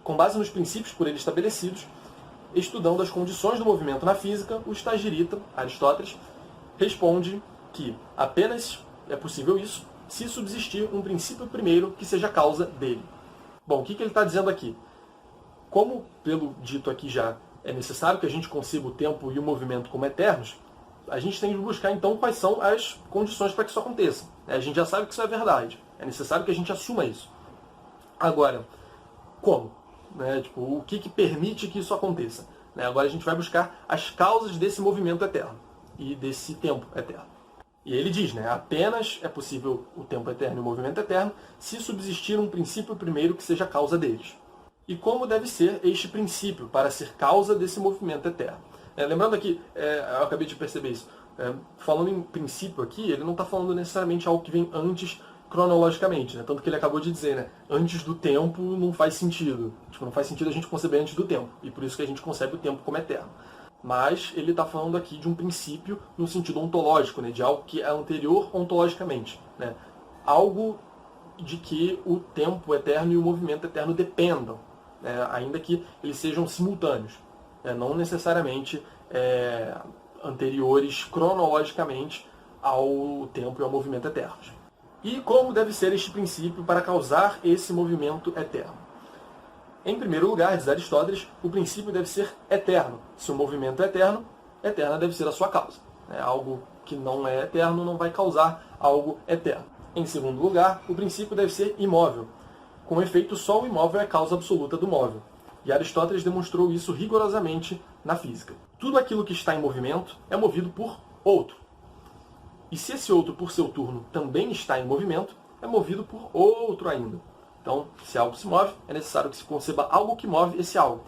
Com base nos princípios por ele estabelecidos, estudando as condições do movimento na física, o estagirita, Aristóteles, responde que apenas é possível isso se subsistir um princípio primeiro que seja causa dele. Bom, o que ele está dizendo aqui? Como, pelo dito aqui já, é necessário que a gente conceba o tempo e o movimento como eternos, a gente tem que buscar então quais são as condições para que isso aconteça. A gente já sabe que isso é verdade. É necessário que a gente assuma isso. Agora, como? O que permite que isso aconteça? Agora a gente vai buscar as causas desse movimento eterno e desse tempo eterno. E ele diz, apenas é possível o tempo eterno e o movimento eterno se subsistir um princípio primeiro que seja a causa deles. E como deve ser este princípio para ser causa desse movimento eterno? Lembrando aqui, eu acabei de perceber isso, falando em princípio aqui, ele não está falando necessariamente algo que vem antes cronologicamente, tanto que ele acabou de dizer, antes do tempo não faz sentido. Não faz sentido a gente conceber antes do tempo, e por isso que a gente concebe o tempo como eterno. Mas ele está falando aqui de um princípio no sentido ontológico, de algo que é anterior ontologicamente. Algo de que o tempo eterno e o movimento eterno dependam, ainda que eles sejam simultâneos, não necessariamente anteriores cronologicamente ao tempo e ao movimento eternos. E como deve ser este princípio para causar esse movimento eterno? Em primeiro lugar, diz Aristóteles, o princípio deve ser eterno. Se o movimento é eterno, eterna deve ser a sua causa. Algo que não é eterno não vai causar algo eterno. Em segundo lugar, o princípio deve ser imóvel. Com efeito, só o imóvel é a causa absoluta do móvel. E Aristóteles demonstrou isso rigorosamente na física. Tudo aquilo que está em movimento é movido por outro. E se esse outro, por seu turno, também está em movimento, é movido por outro ainda. Então, se algo se move, é necessário que se conceba algo que move esse algo.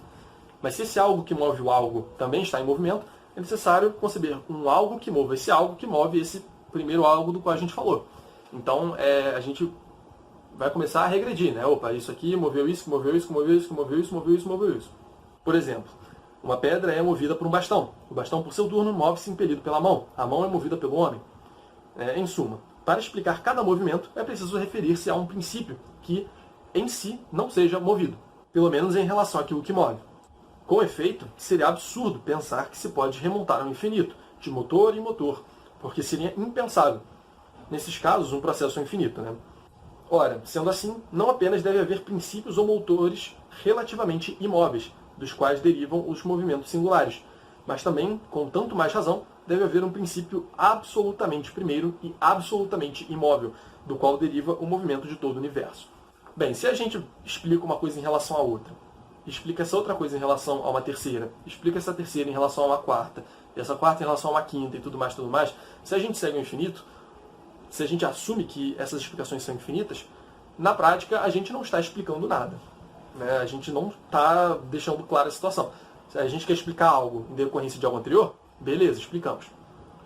Mas se esse algo que move o algo também está em movimento, é necessário conceber um algo que mova esse algo que move esse primeiro algo do qual a gente falou. Então, a gente vai começar a regredir, Opa, isso aqui moveu isso, moveu isso, moveu isso, moveu isso, moveu isso, moveu isso. Por exemplo, uma pedra é movida por um bastão. O bastão, por seu turno, move-se impelido pela mão. A mão é movida pelo homem. Em suma, para explicar cada movimento, é preciso referir-se a um princípio que, em si, não seja movido, pelo menos em relação àquilo que move. Com efeito, seria absurdo pensar que se pode remontar ao infinito, de motor em motor, porque seria impensável. Nesses casos, um processo é infinito, Ora, sendo assim, não apenas deve haver princípios ou motores relativamente imóveis, dos quais derivam os movimentos singulares, mas também, com tanto mais razão, deve haver um princípio absolutamente primeiro e absolutamente imóvel, do qual deriva o movimento de todo o universo. Bem, se a gente explica uma coisa em relação à outra, explica essa outra coisa em relação a uma terceira, explica essa terceira em relação a uma quarta, e essa quarta em relação a uma quinta e tudo mais, se a gente segue o infinito, se a gente assume que essas explicações são infinitas, na prática a gente não está explicando nada. A gente não está deixando clara a situação. Se a gente quer explicar algo em decorrência de algo anterior, beleza, explicamos.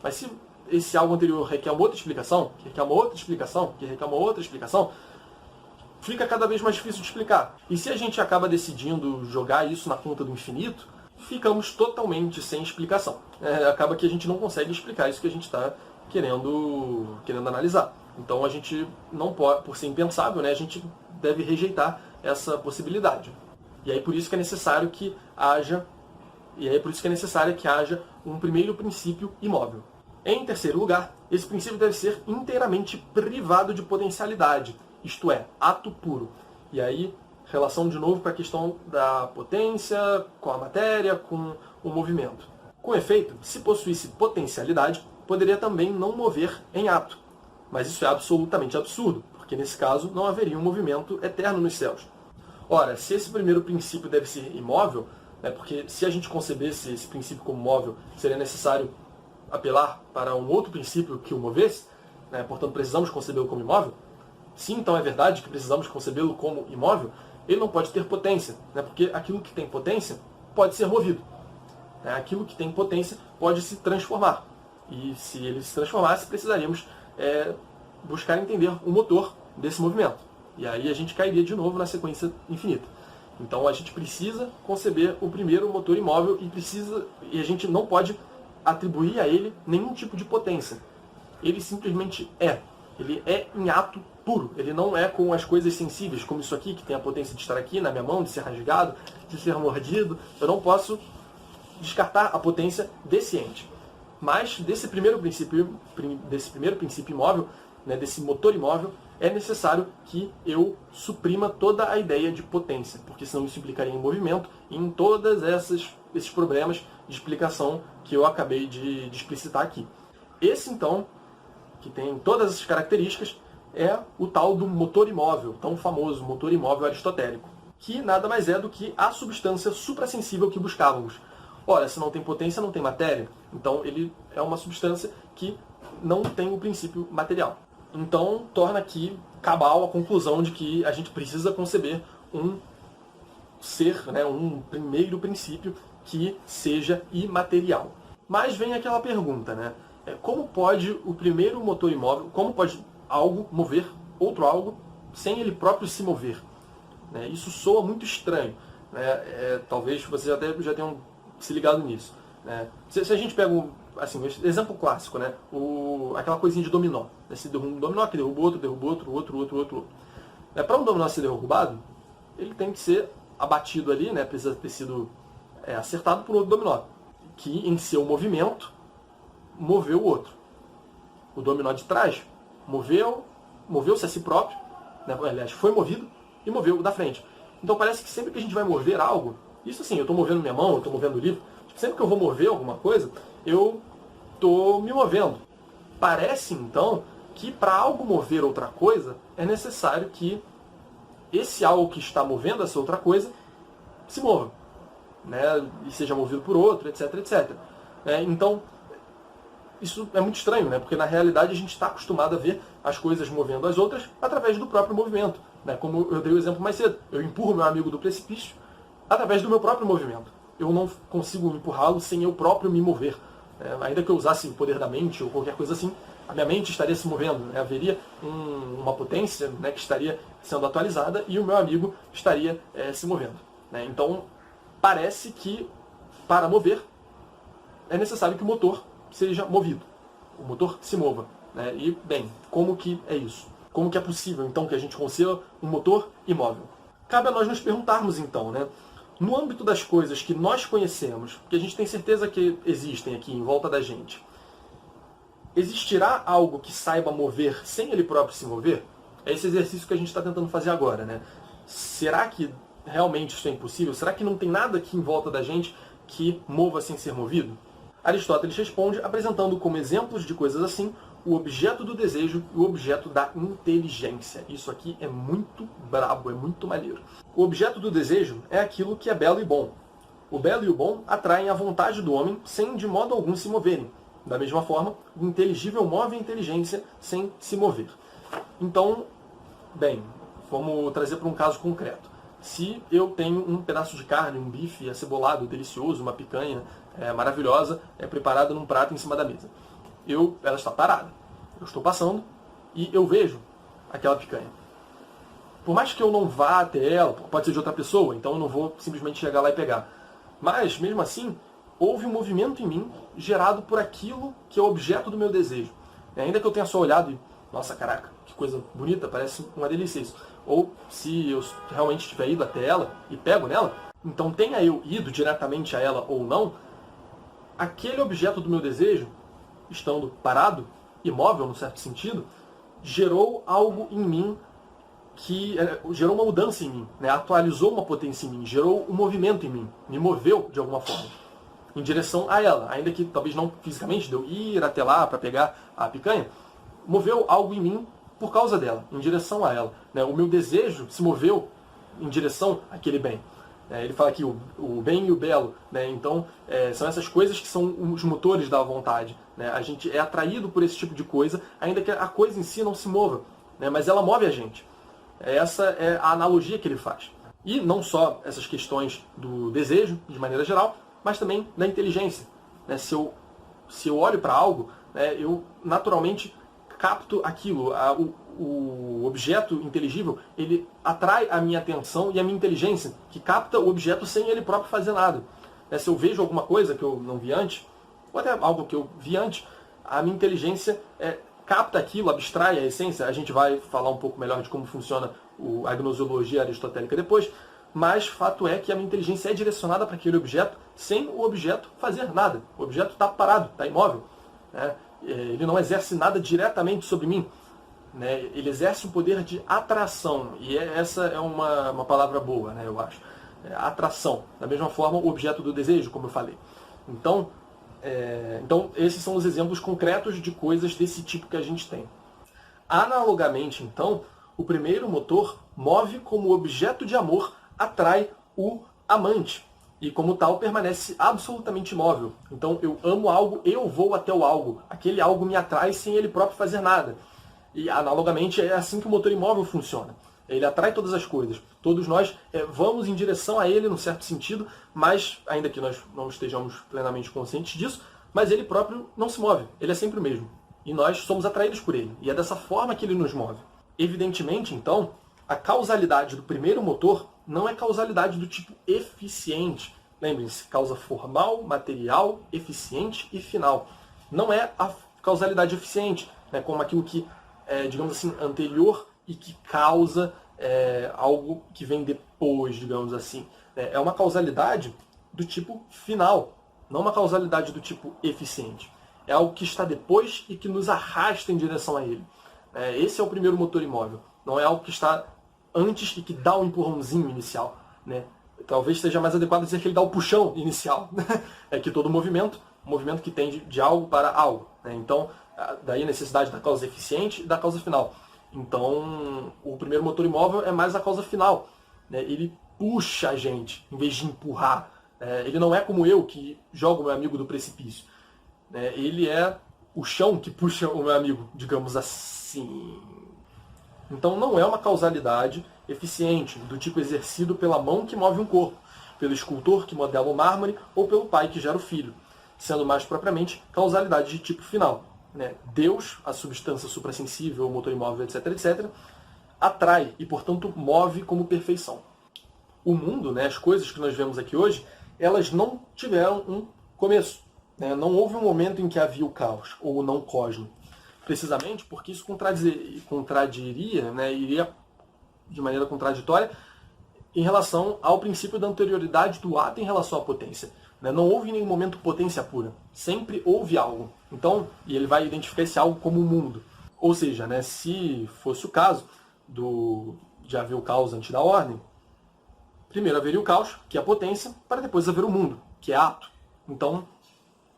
Mas se esse algo anterior requer uma outra explicação, que requer uma outra explicação, que requer uma outra explicação, fica cada vez mais difícil de explicar. E se a gente acaba decidindo jogar isso na conta do infinito, ficamos totalmente sem explicação. Acaba que a gente não consegue explicar isso que a gente está querendo analisar. Então a gente não pode, por ser impensável, a gente deve rejeitar essa possibilidade. E aí por isso que é necessário que haja um primeiro princípio imóvel. Em terceiro lugar, esse princípio deve ser inteiramente privado de potencialidade, isto é, ato puro. E aí, relação de novo para a questão da potência, com a matéria, com o movimento. Com efeito, se possuísse potencialidade, poderia também não mover em ato. Mas isso é absolutamente absurdo, porque nesse caso não haveria um movimento eterno nos céus. Ora, se esse primeiro princípio deve ser imóvel, né, porque se a gente concebesse esse princípio como móvel, seria necessário apelar para um outro princípio que o movesse, né, portanto precisamos concebê-lo como imóvel. Se então é verdade que precisamos concebê-lo como imóvel, ele não pode ter potência, né, porque aquilo que tem potência pode ser movido. Né, aquilo que tem potência pode se transformar. E se ele se transformasse, precisaríamos buscar entender o motor desse movimento. E aí a gente cairia de novo na sequência infinita. Então a gente precisa conceber o primeiro motor imóvel e a gente não pode atribuir a ele nenhum tipo de potência. Ele simplesmente é. Ele é em ato puro. Ele não é com as coisas sensíveis, como isso aqui, que tem a potência de estar aqui na minha mão, de ser rasgado, de ser mordido. Eu não posso descartar a potência desse ente. Mas desse primeiro princípio imóvel, né, desse motor imóvel, é necessário que eu suprima toda a ideia de potência, porque senão isso implicaria em movimento e em todos esses problemas de explicação que eu acabei de explicitar aqui. Esse, então, que tem todas essas características, é o tal do motor imóvel, tão famoso motor imóvel aristotélico, que nada mais é do que a substância suprassensível que buscávamos. Ora, se não tem potência, não tem matéria. Então ele é uma substância que não tem o princípio material. Então torna aqui cabal a conclusão de que a gente precisa conceber um ser, né, um primeiro princípio que seja imaterial. Mas vem aquela pergunta, né? Como pode o primeiro motor imóvel, como pode algo mover outro algo sem ele próprio se mover? Isso soa muito estranho. Talvez vocês já tenham se ligado nisso. Se a gente pega um exemplo clássico, né? Aquela coisinha de dominó. Se derruba um dominó, que derruba outro. Para um dominó ser derrubado, ele tem que ser abatido ali, né? Precisa ter sido acertado por outro dominó, que em seu movimento moveu o outro. O dominó de trás moveu-se a si próprio, né? Aliás, foi movido e moveu o da frente. Então parece que sempre que a gente vai mover algo, isso assim, eu estou movendo minha mão, eu estou movendo o livro, sempre que eu vou mover alguma coisa, eu estou me movendo. Parece então que para algo mover outra coisa, é necessário que esse algo que está movendo essa outra coisa se mova, né? E seja movido por outro, etc, etc. Então, isso é muito estranho, né? Porque na realidade a gente está acostumado a ver as coisas movendo as outras através do próprio movimento. Né? Como eu dei o exemplo mais cedo, eu empurro meu amigo do precipício através do meu próprio movimento. Eu não consigo empurrá-lo sem eu próprio me mover. Ainda que eu usasse o poder da mente ou qualquer coisa assim, a minha mente estaria se movendo. Né? Haveria uma potência, né, que estaria sendo atualizada e o meu amigo estaria se movendo. Né? Então, parece que para mover é necessário que o motor seja movido. O motor se mova. Né? E, bem, como que é isso? Como que é possível, então, que a gente conceba um motor imóvel? Cabe a nós nos perguntarmos, então, né? No âmbito das coisas que nós conhecemos, que a gente tem certeza que existem aqui em volta da gente, existirá algo que saiba mover sem ele próprio se mover? É esse exercício que a gente está tentando fazer agora, né? Será que realmente isso é impossível? Será que não tem nada aqui em volta da gente que mova sem ser movido? Aristóteles responde apresentando como exemplos de coisas assim o objeto do desejo e o objeto da inteligência. Isso aqui é muito brabo, é muito maneiro. O objeto do desejo é aquilo que é belo e bom. O belo e o bom atraem a vontade do homem sem de modo algum se moverem. Da mesma forma, o inteligível move a inteligência sem se mover. Então, bem, vamos trazer para um caso concreto. Se eu tenho um pedaço de carne, um bife acebolado, delicioso, uma picanha maravilhosa, preparada num prato em cima da mesa. Ela está parada. Eu estou passando e eu vejo aquela picanha. Por mais que eu não vá até ela, pode ser de outra pessoa, então eu não vou simplesmente chegar lá e pegar. Mas, mesmo assim, houve um movimento em mim gerado por aquilo que é o objeto do meu desejo. Ainda que eu tenha só olhado e, nossa, caraca, que coisa bonita, parece uma delícia isso. Ou se eu realmente tiver ido até ela e pego nela, então tenha eu ido diretamente a ela ou não, aquele objeto do meu desejo, estando parado, imóvel no certo sentido, gerou algo em mim que gerou uma mudança em mim, né? Atualizou uma potência em mim, gerou um movimento em mim, me moveu de alguma forma em direção a ela, ainda que talvez não fisicamente, de eu ir até lá para pegar a picanha, moveu algo em mim por causa dela, em direção a ela. Né? O meu desejo se moveu em direção àquele bem. Ele fala aqui o bem e o belo, né? Então são essas coisas que são os motores da vontade, né? A gente é atraído por esse tipo de coisa, ainda que a coisa em si não se mova, né? Mas ela move a gente. Essa é a analogia que ele faz. E não só essas questões do desejo, de maneira geral, mas também da inteligência, né? Se eu olho para algo, né, eu naturalmente capto aquilo. O objeto inteligível, ele atrai a minha atenção e a minha inteligência, que capta o objeto sem ele próprio fazer nada. Se eu vejo alguma coisa que eu não vi antes, ou até algo que eu vi antes, a minha inteligência capta aquilo, abstrai a essência. A gente vai falar um pouco melhor de como funciona a gnoseologia aristotélica depois, mas fato é que a minha inteligência é direcionada para aquele objeto sem o objeto fazer nada. O objeto está parado, está imóvel, né? Ele não exerce nada diretamente sobre mim, né? Ele exerce um poder de atração, e essa é uma palavra boa, né, eu acho. Atração. Da mesma forma, o objeto do desejo, como eu falei. Então, esses são os exemplos concretos de coisas desse tipo que a gente tem. Analogamente, então, o primeiro motor move como objeto de amor, atrai o amante. E como tal, permanece absolutamente imóvel. Então, eu amo algo, eu vou até o algo. Aquele algo me atrai sem ele próprio fazer nada. E, analogamente, é assim que o motor imóvel funciona. Ele atrai todas as coisas. Todos nós vamos em direção a ele, num certo sentido, mas, ainda que nós não estejamos plenamente conscientes disso, mas ele próprio não se move. Ele é sempre o mesmo. E nós somos atraídos por ele. E é dessa forma que ele nos move. Evidentemente, então, a causalidade do primeiro motor não é causalidade do tipo eficiente. Lembrem-se, causa formal, material, eficiente e final. Não é a causalidade eficiente, né, como aquilo que é, digamos assim, anterior e que causa algo que vem depois, digamos assim. É uma causalidade do tipo final, não uma causalidade do tipo eficiente. É algo que está depois e que nos arrasta em direção a ele. Esse é o primeiro motor imóvel. Não é algo que está antes e que dá um empurrãozinho inicial, né? Talvez seja mais adequado dizer que ele dá o puxão inicial. É que todo movimento que tende de algo para algo, né? Então, daí a necessidade da causa eficiente e da causa final. Então, o primeiro motor imóvel é mais a causa final, né? Ele puxa a gente, em vez de empurrar. Ele não é como eu, que jogo o meu amigo do precipício. Ele é o chão que puxa o meu amigo, digamos assim. Então não é uma causalidade eficiente, do tipo exercido pela mão que move um corpo, pelo escultor que modela o mármore ou pelo pai que gera o filho, sendo mais propriamente causalidade de tipo final. Deus, a substância suprassensível, o motor imóvel, etc., etc., atrai e, portanto, move como perfeição. O mundo, as coisas que nós vemos aqui hoje, elas não tiveram um começo. Não houve um momento em que havia o caos, ou o não cosmo. Precisamente porque isso contradiria, iria de maneira contraditória em relação ao princípio da anterioridade do ato em relação à potência. Não houve em nenhum momento potência pura. Sempre houve algo. Então, e ele vai identificar esse algo como o mundo. Ou seja, se fosse o caso de haver o caos antes da ordem, primeiro haveria o caos, que é a potência, para depois haver o mundo, que é ato. Então,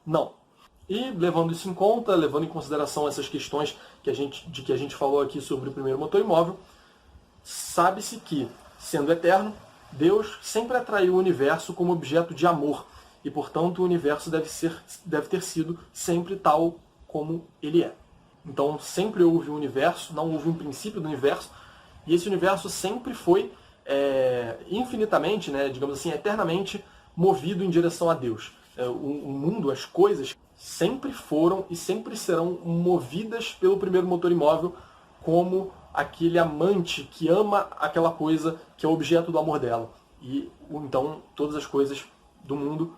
não. E levando isso em conta, levando em consideração essas questões que a gente falou aqui sobre o primeiro motor imóvel, sabe-se que, sendo eterno, Deus sempre atraiu o universo como objeto de amor, e, portanto, o universo deve ter sido sempre tal como ele é. Então, sempre houve um universo, não houve um princípio do universo, e esse universo sempre foi infinitamente, digamos assim, eternamente movido em direção a Deus. O mundo, as coisas, sempre foram e sempre serão movidas pelo primeiro motor imóvel como aquele amante que ama aquela coisa que é o objeto do amor dela. E então todas as coisas do mundo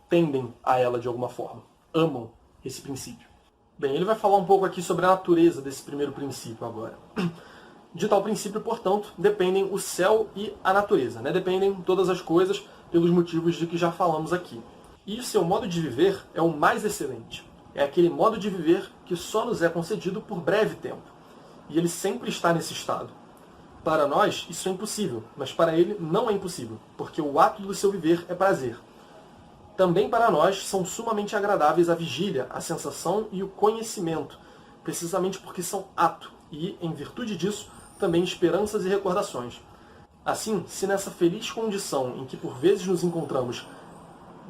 tendem a ela de alguma forma. Amam esse princípio. Bem, ele vai falar um pouco aqui sobre a natureza desse primeiro princípio agora. De tal princípio, portanto, dependem o céu e a natureza. Dependem todas as coisas pelos motivos de que já falamos aqui. E o seu modo de viver é o mais excelente. É aquele modo de viver que só nos é concedido por breve tempo. E ele sempre está nesse estado. Para nós, isso é impossível, mas para ele não é impossível, porque o ato do seu viver é prazer. Também para nós são sumamente agradáveis a vigília, a sensação e o conhecimento, precisamente porque são ato, e, em virtude disso, também esperanças e recordações. Assim, se nessa feliz condição em que por vezes nos encontramos,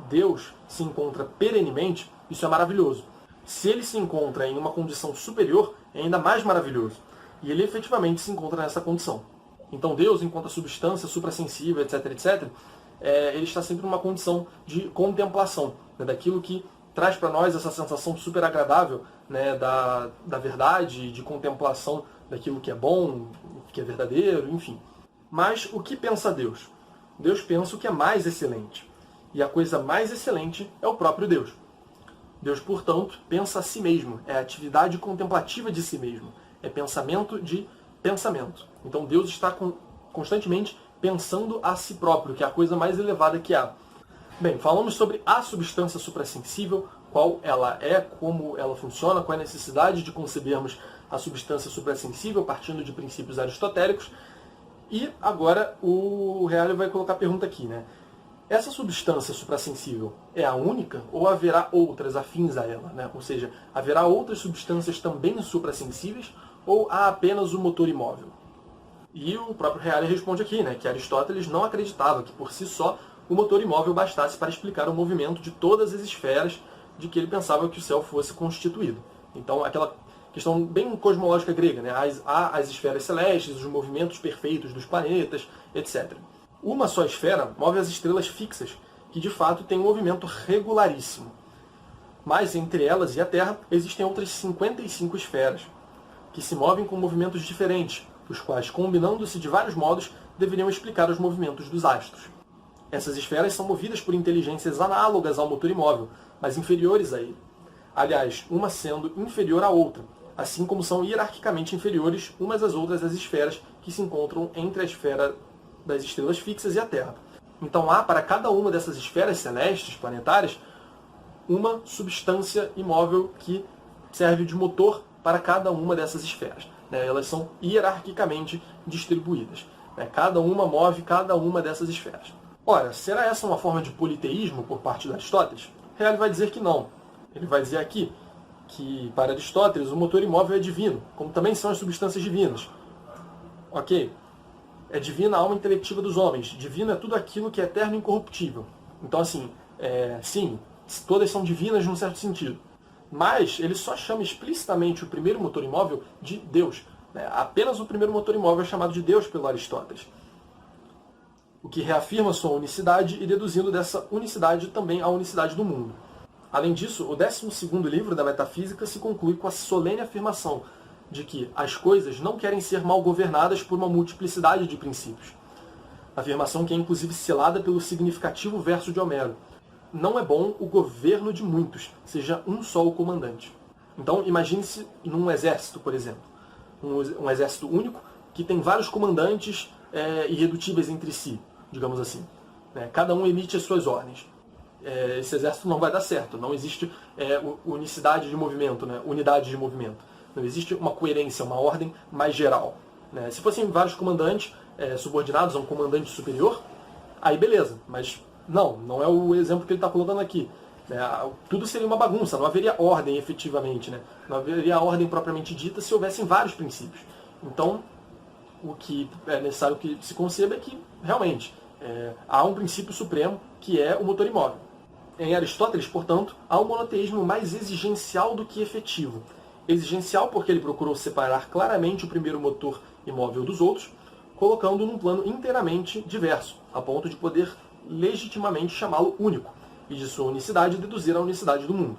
Deus se encontra perenemente, isso é maravilhoso. Se ele se encontra em uma condição superior, é ainda mais maravilhoso. E ele efetivamente se encontra nessa condição. Então Deus, enquanto a substância suprassensível, etc, etc, ele está sempre numa condição de contemplação, né, daquilo que traz para nós essa sensação super agradável, né, da verdade, de contemplação daquilo que é bom, que é verdadeiro, enfim. Mas o que pensa Deus? Deus pensa o que é mais excelente. E a coisa mais excelente é o próprio Deus. Deus, portanto, pensa a si mesmo. É a atividade contemplativa de si mesmo. É pensamento de pensamento. Então Deus está constantemente pensando a si próprio, que é a coisa mais elevada que há. Bem, falamos sobre a substância suprassensível, qual ela é, como ela funciona, qual é a necessidade de concebermos a substância suprassensível partindo de princípios aristotélicos. E agora o Reale vai colocar a pergunta aqui, né? Essa substância suprassensível é a única ou haverá outras afins a ela, né? Ou seja, haverá outras substâncias também suprassensíveis ou há apenas o motor imóvel? E o próprio Reale responde aqui, né, que Aristóteles não acreditava que por si só o motor imóvel bastasse para explicar o movimento de todas as esferas de que ele pensava que o céu fosse constituído. Então, aquela questão bem cosmológica grega, né? Há as esferas celestes, os movimentos perfeitos dos planetas, etc. Uma só esfera move as estrelas fixas, que de fato têm um movimento regularíssimo. Mas entre elas e a Terra existem outras 55 esferas, que se movem com movimentos diferentes, os quais, combinando-se de vários modos, deveriam explicar os movimentos dos astros. Essas esferas são movidas por inteligências análogas ao motor imóvel, mas inferiores a ele. Aliás, uma sendo inferior à outra, assim como são hierarquicamente inferiores umas às outras as esferas que se encontram entre a esfera das estrelas fixas e a Terra. Então há para cada uma dessas esferas celestes, planetárias, uma substância imóvel que serve de motor para cada uma dessas esferas. Elas são hierarquicamente distribuídas. Cada uma move cada uma dessas esferas. Ora, será essa uma forma de politeísmo por parte de Aristóteles? Reale vai dizer que não. Ele vai dizer aqui que, para Aristóteles, o motor imóvel é divino, como também são as substâncias divinas. Ok, é divina a alma intelectiva dos homens. Divino é tudo aquilo que é eterno e incorruptível. Então, assim, sim, todas são divinas num certo sentido. Mas ele só chama explicitamente o primeiro motor imóvel de Deus. Apenas o primeiro motor imóvel é chamado de Deus pelo Aristóteles. O que reafirma sua unicidade e deduzindo dessa unicidade também a unicidade do mundo. Além disso, o 12º livro da Metafísica se conclui com a solene afirmação de que as coisas não querem ser mal governadas por uma multiplicidade de princípios. Afirmação que é inclusive selada pelo significativo verso de Homero. Não é bom o governo de muitos, seja um só o comandante. Então, imagine-se num exército, por exemplo. Um exército único que tem vários comandantes irredutíveis entre si, digamos assim. Cada um emite as suas ordens. Esse exército não vai dar certo. Não existe unicidade de movimento, unidade de movimento. Não existe uma coerência, uma ordem mais geral. Se fossem vários comandantes subordinados a um comandante superior, aí beleza, mas não é o exemplo que ele está colocando aqui. Tudo seria uma bagunça, não haveria ordem efetivamente. Não haveria ordem propriamente dita se houvessem vários princípios. Então, o que é necessário que se conceba é que, realmente, há um princípio supremo que é o motor imóvel. Em Aristóteles, portanto, há um monoteísmo mais exigencial do que efetivo. Exigencial porque ele procurou separar claramente o primeiro motor imóvel dos outros, colocando-o num plano inteiramente diverso, a ponto de poder legitimamente chamá-lo único, e de sua unicidade deduzir a unicidade do mundo.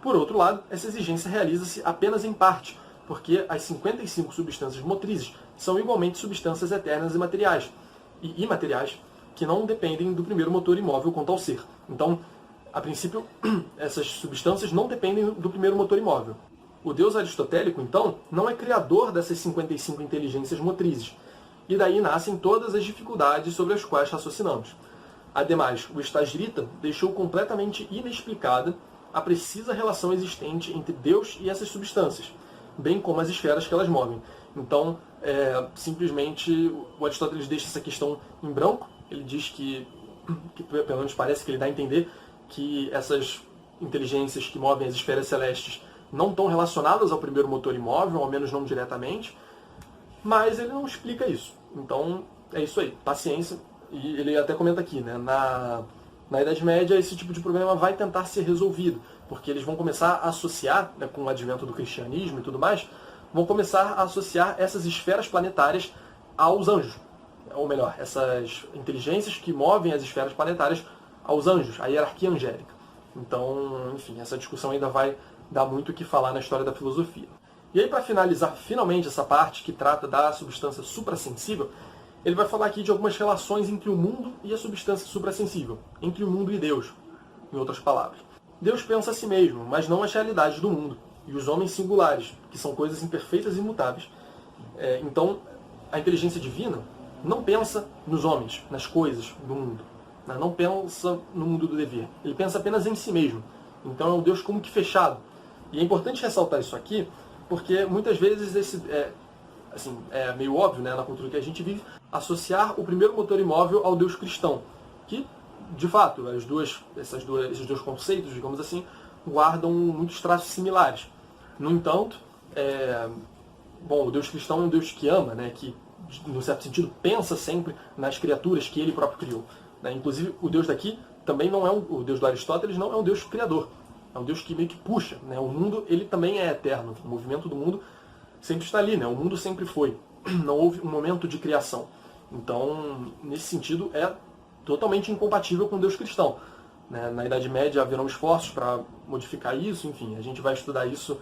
Por outro lado, essa exigência realiza-se apenas em parte, porque as 55 substâncias motrizes são igualmente substâncias eternas e materiais, e imateriais, que não dependem do primeiro motor imóvel quanto ao ser. Então, a princípio, essas substâncias não dependem do primeiro motor imóvel. O Deus aristotélico, então, não é criador dessas 55 inteligências motrizes, e daí nascem todas as dificuldades sobre as quais raciocinamos. Ademais, o Stagirita deixou completamente inexplicada a precisa relação existente entre Deus e essas substâncias, bem como as esferas que elas movem. Então, simplesmente, o Aristóteles deixa essa questão em branco. Ele diz que pelo menos parece que ele dá a entender, que essas inteligências que movem as esferas celestes não estão relacionadas ao primeiro motor imóvel, ao menos não diretamente, mas ele não explica isso. Então, é isso aí, paciência. E ele até comenta aqui, né, na Idade Média esse tipo de problema vai tentar ser resolvido, porque eles vão começar a associar, né, com o advento do cristianismo e tudo mais, vão começar a associar essas esferas planetárias aos anjos. Ou melhor, essas inteligências que movem as esferas planetárias aos anjos, a hierarquia angélica. Então, enfim, essa discussão ainda vai dar muito o que falar na história da filosofia. E aí, para finalizar finalmente essa parte que trata da substância suprassensível, ele vai falar aqui de algumas relações entre o mundo e a substância suprassensível, entre o mundo e Deus, em outras palavras. Deus pensa a si mesmo, mas não as realidades do mundo, e os homens singulares, que são coisas imperfeitas e imutáveis. Então, a inteligência divina não pensa nos homens, nas coisas do mundo. Não pensa no mundo do dever. Ele pensa apenas em si mesmo. Então é um Deus como que fechado. E é importante ressaltar isso aqui, porque muitas vezes é meio óbvio, né, na cultura que a gente vive, associar o primeiro motor imóvel ao Deus cristão, que, de fato, esses dois conceitos, digamos assim, guardam muitos traços similares. No entanto, o Deus cristão é um Deus que ama, né, que, no certo sentido, pensa sempre nas criaturas que ele próprio criou. Né? Inclusive, o Deus daqui também não é o Deus do Aristóteles, não é um Deus criador. É um Deus que meio que puxa. Né? O mundo, ele também é eterno. O movimento do mundo sempre está ali, né? O mundo sempre foi. Não houve um momento de criação. Então, nesse sentido, é totalmente incompatível com o Deus cristão. Né? Na Idade Média haverão esforços para modificar isso, enfim, a gente vai estudar isso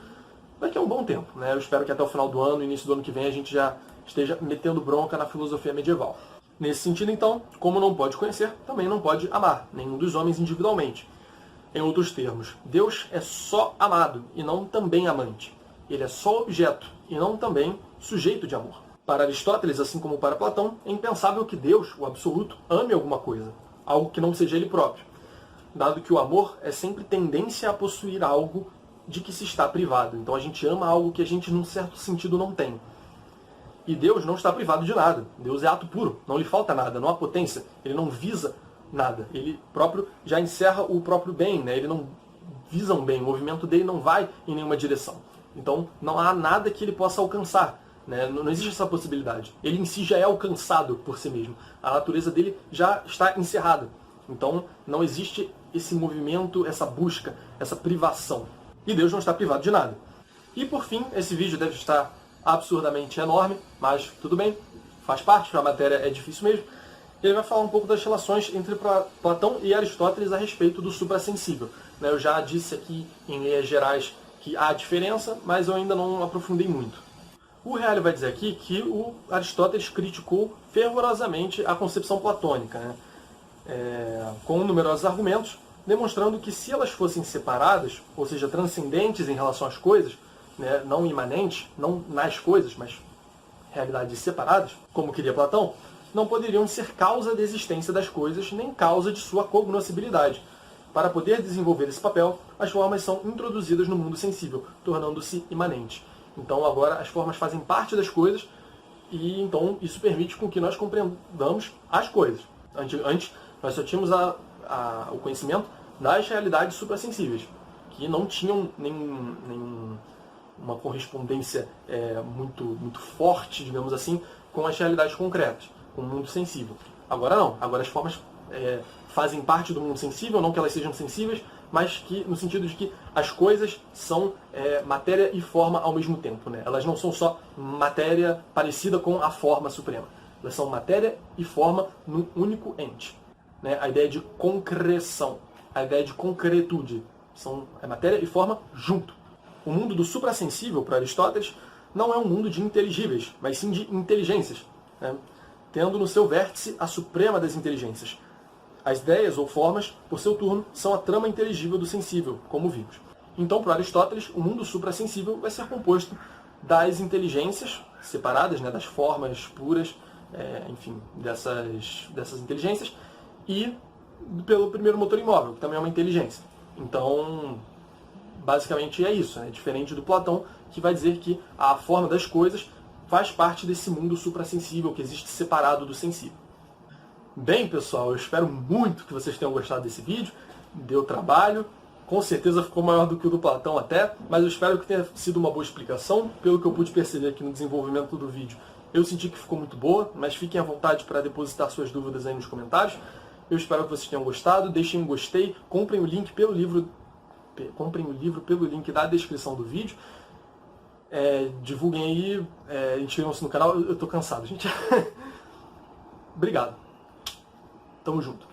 daqui a um bom tempo. Né? Eu espero que até o final do ano, início do ano que vem, a gente já esteja metendo bronca na filosofia medieval. Nesse sentido, então, como não pode conhecer, também não pode amar, nenhum dos homens individualmente. Em outros termos, Deus é só amado e não também amante. Ele é só objeto e não também sujeito de amor. Para Aristóteles, assim como para Platão, é impensável que Deus, o absoluto, ame alguma coisa, algo que não seja ele próprio, dado que o amor é sempre tendência a possuir algo de que se está privado. Então a gente ama algo que a gente, num certo sentido, não tem. E Deus não está privado de nada. Deus é ato puro, não lhe falta nada, não há potência, ele não visa nada. Ele próprio já encerra o próprio bem, né? Ele não visa um bem, o movimento dele não vai em nenhuma direção. Então não há nada que ele possa alcançar. Né? Não existe essa possibilidade. Ele em si já é alcançado por si mesmo. A natureza dele já está encerrada. Então não existe esse movimento, essa busca, essa privação. E Deus não está privado de nada. E por fim, esse vídeo deve estar absurdamente enorme, mas tudo bem, faz parte, a matéria é difícil mesmo. Ele vai falar um pouco das relações entre Platão e Aristóteles a respeito do suprassensível. Eu já disse aqui em linhas gerais que há diferença, mas eu ainda não aprofundei muito. O Reale vai dizer aqui que o Aristóteles criticou fervorosamente a concepção platônica, né? Com numerosos argumentos, demonstrando que se elas fossem separadas, ou seja, transcendentes em relação às coisas, né, não imanentes, não nas coisas, mas realidades separadas, como queria Platão, não poderiam ser causa da existência das coisas, nem causa de sua cognoscibilidade. Para poder desenvolver esse papel, as formas são introduzidas no mundo sensível, tornando-se imanentes. Então agora as formas fazem parte das coisas e então isso permite com que nós compreendamos as coisas. Antes nós só tínhamos o conhecimento das realidades suprassensíveis, que não tinham uma correspondência muito forte, digamos assim, com as realidades concretas, com o mundo sensível. Agora não, agora as formas fazem parte do mundo sensível, não que elas sejam sensíveis, mas que no sentido de que as coisas são matéria e forma ao mesmo tempo. Né? Elas não são só matéria parecida com a forma suprema. Elas são matéria e forma num único ente. Né? A ideia de concreção, a ideia de concretude. São matéria e forma junto. O mundo do suprassensível, para Aristóteles, não é um mundo de inteligíveis, mas sim de inteligências, né? Tendo no seu vértice a suprema das inteligências. As ideias ou formas, por seu turno, são a trama inteligível do sensível, como vimos. Então, para Aristóteles, o mundo suprassensível vai ser composto das inteligências separadas, né, das formas puras, enfim, dessas inteligências, e pelo primeiro motor imóvel, que também é uma inteligência. Então, basicamente é isso, né? Diferente do Platão, que vai dizer que a forma das coisas faz parte desse mundo suprassensível que existe separado do sensível. Bem, pessoal, eu espero muito que vocês tenham gostado desse vídeo. Deu trabalho, com certeza ficou maior do que o do Platão até, mas eu espero que tenha sido uma boa explicação. Pelo que eu pude perceber aqui no desenvolvimento do vídeo, Eu senti que ficou muito boa, mas fiquem à vontade para depositar suas dúvidas aí nos comentários. Eu espero que vocês tenham gostado, deixem um gostei, comprem o livro pelo link da descrição do vídeo. Divulguem aí, inscrevam-se no canal. Eu tô cansado, gente. Obrigado. Tamo junto.